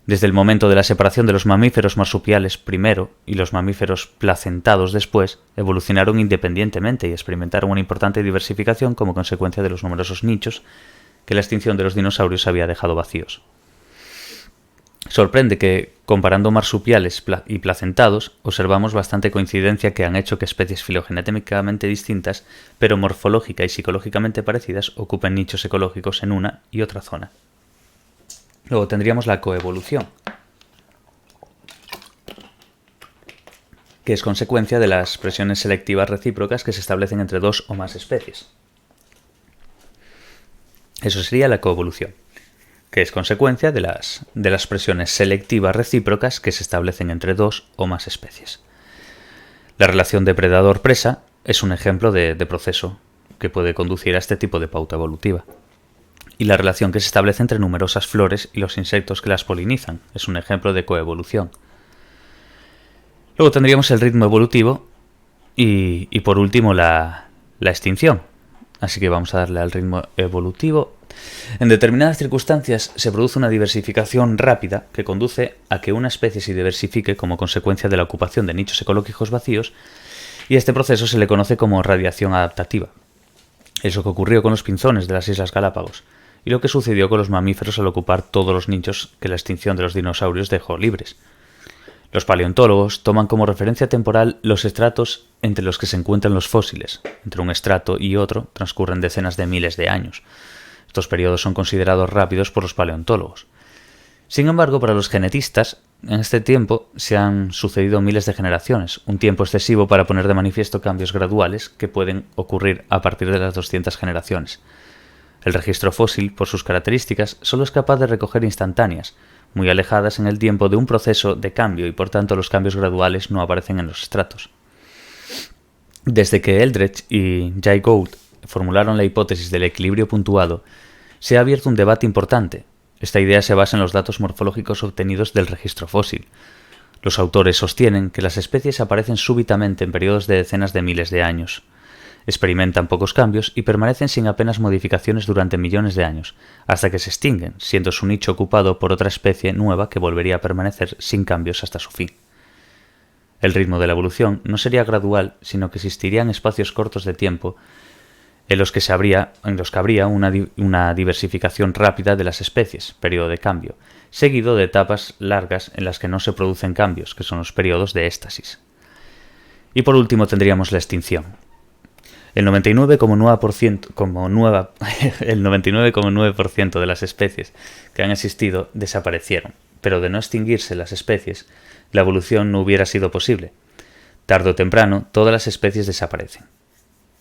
[SPEAKER 1] Desde el momento de la separación de los mamíferos marsupiales primero y los mamíferos placentados después, evolucionaron independientemente y experimentaron una importante diversificación como consecuencia de los numerosos nichos que la extinción de los dinosaurios había dejado vacíos. Sorprende que, comparando marsupiales y placentados, observamos bastante coincidencia que han hecho que especies filogenéticamente distintas, pero morfológica y psicológicamente parecidas, ocupen nichos ecológicos en una y otra zona. Luego tendríamos la coevolución, que es consecuencia de las presiones selectivas recíprocas que se establecen entre dos o más especies. Eso sería la coevolución, que es consecuencia de las presiones selectivas recíprocas que se establecen entre dos o más especies. La relación depredador-presa es un ejemplo de proceso que puede conducir a este tipo de pauta evolutiva. Y la relación que se establece entre numerosas flores y los insectos que las polinizan es un ejemplo de coevolución. Luego tendríamos el ritmo evolutivo y por último la extinción. Así que vamos a darle al ritmo evolutivo. En determinadas circunstancias se produce una diversificación rápida que conduce a que una especie se diversifique como consecuencia de la ocupación de nichos ecológicos vacíos, y a este proceso se le conoce como radiación adaptativa. Es lo que ocurrió con los pinzones de las Islas Galápagos y lo que sucedió con los mamíferos al ocupar todos los nichos que la extinción de los dinosaurios dejó libres. Los paleontólogos toman como referencia temporal los estratos entre los que se encuentran los fósiles. Entre un estrato y otro transcurren decenas de miles de años. Estos periodos son considerados rápidos por los paleontólogos. Sin embargo, para los genetistas, en este tiempo se han sucedido miles de generaciones, un tiempo excesivo para poner de manifiesto cambios graduales que pueden ocurrir a partir de las 200 generaciones. El registro fósil, por sus características, solo es capaz de recoger instantáneas, muy alejadas en el tiempo de un proceso de cambio, y por tanto los cambios graduales no aparecen en los estratos. Desde que Eldredge y Jay Gould formularon la hipótesis del equilibrio puntuado, se ha abierto un debate importante. Esta idea se basa en los datos morfológicos obtenidos del registro fósil. Los autores sostienen que las especies aparecen súbitamente en periodos de decenas de miles de años. Experimentan pocos cambios y permanecen sin apenas modificaciones durante millones de años, hasta que se extinguen, siendo su nicho ocupado por otra especie nueva que volvería a permanecer sin cambios hasta su fin. El ritmo de la evolución no sería gradual, sino que existirían espacios cortos de tiempo en los que habría una diversificación rápida de las especies, periodo de cambio, seguido de etapas largas en las que no se producen cambios, que son los periodos de éstasis. Y por último tendríamos la extinción. El 99,9% de las especies que han existido desaparecieron, pero de no extinguirse las especies, la evolución no hubiera sido posible. Tarde o temprano, todas las especies desaparecen.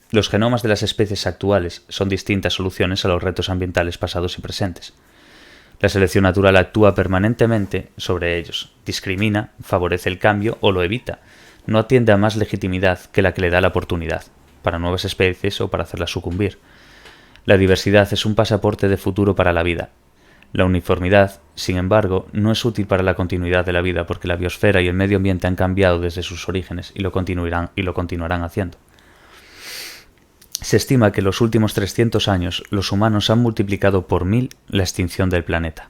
[SPEAKER 1] Los genomas de las especies actuales son distintas soluciones a los retos ambientales pasados y presentes. La selección natural actúa permanentemente sobre ellos, discrimina, favorece el cambio o lo evita. No atiende a más legitimidad que la que le da la oportunidad, para nuevas especies o para hacerlas sucumbir. La diversidad es un pasaporte de futuro para la vida. La uniformidad, sin embargo, no es útil para la continuidad de la vida porque la biosfera y el medio ambiente han cambiado desde sus orígenes y lo continuarán haciendo. Se estima que en los últimos 300 años los humanos han multiplicado por 1000 la extinción del planeta.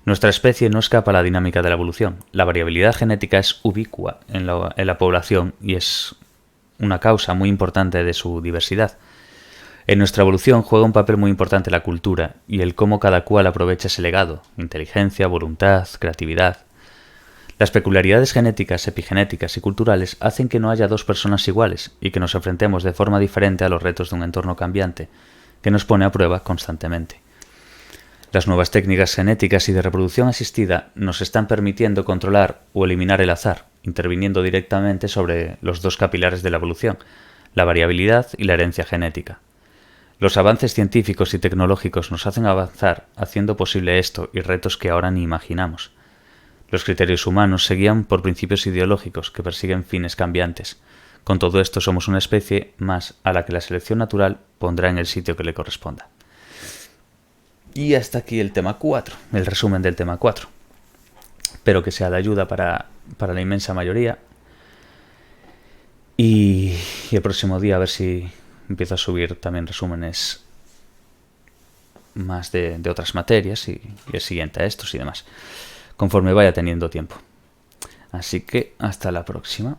[SPEAKER 1] Nuestra especie no escapa a la dinámica de la evolución. La variabilidad genética es ubicua en la población y es una causa muy importante de su diversidad. En nuestra evolución juega un papel muy importante la cultura y el cómo cada cual aprovecha ese legado, inteligencia, voluntad, creatividad. Las peculiaridades genéticas, epigenéticas y culturales hacen que no haya dos personas iguales y que nos enfrentemos de forma diferente a los retos de un entorno cambiante, que nos pone a prueba constantemente. Las nuevas técnicas genéticas y de reproducción asistida nos están permitiendo controlar o eliminar el azar, interviniendo directamente sobre los dos capilares de la evolución, la variabilidad y la herencia genética. Los avances científicos y tecnológicos nos hacen avanzar, haciendo posible esto y retos que ahora ni imaginamos. Los criterios humanos se guían por principios ideológicos que persiguen fines cambiantes. Con todo esto somos una especie más a la que la selección natural pondrá en el sitio que le corresponda. Y hasta aquí el tema 4, el resumen del tema 4. Espero que sea de ayuda para la inmensa mayoría. Y el próximo día a ver si empiezo a subir también resúmenes más de otras materias y el siguiente a estos y demás, conforme vaya teniendo tiempo. Así que hasta la próxima.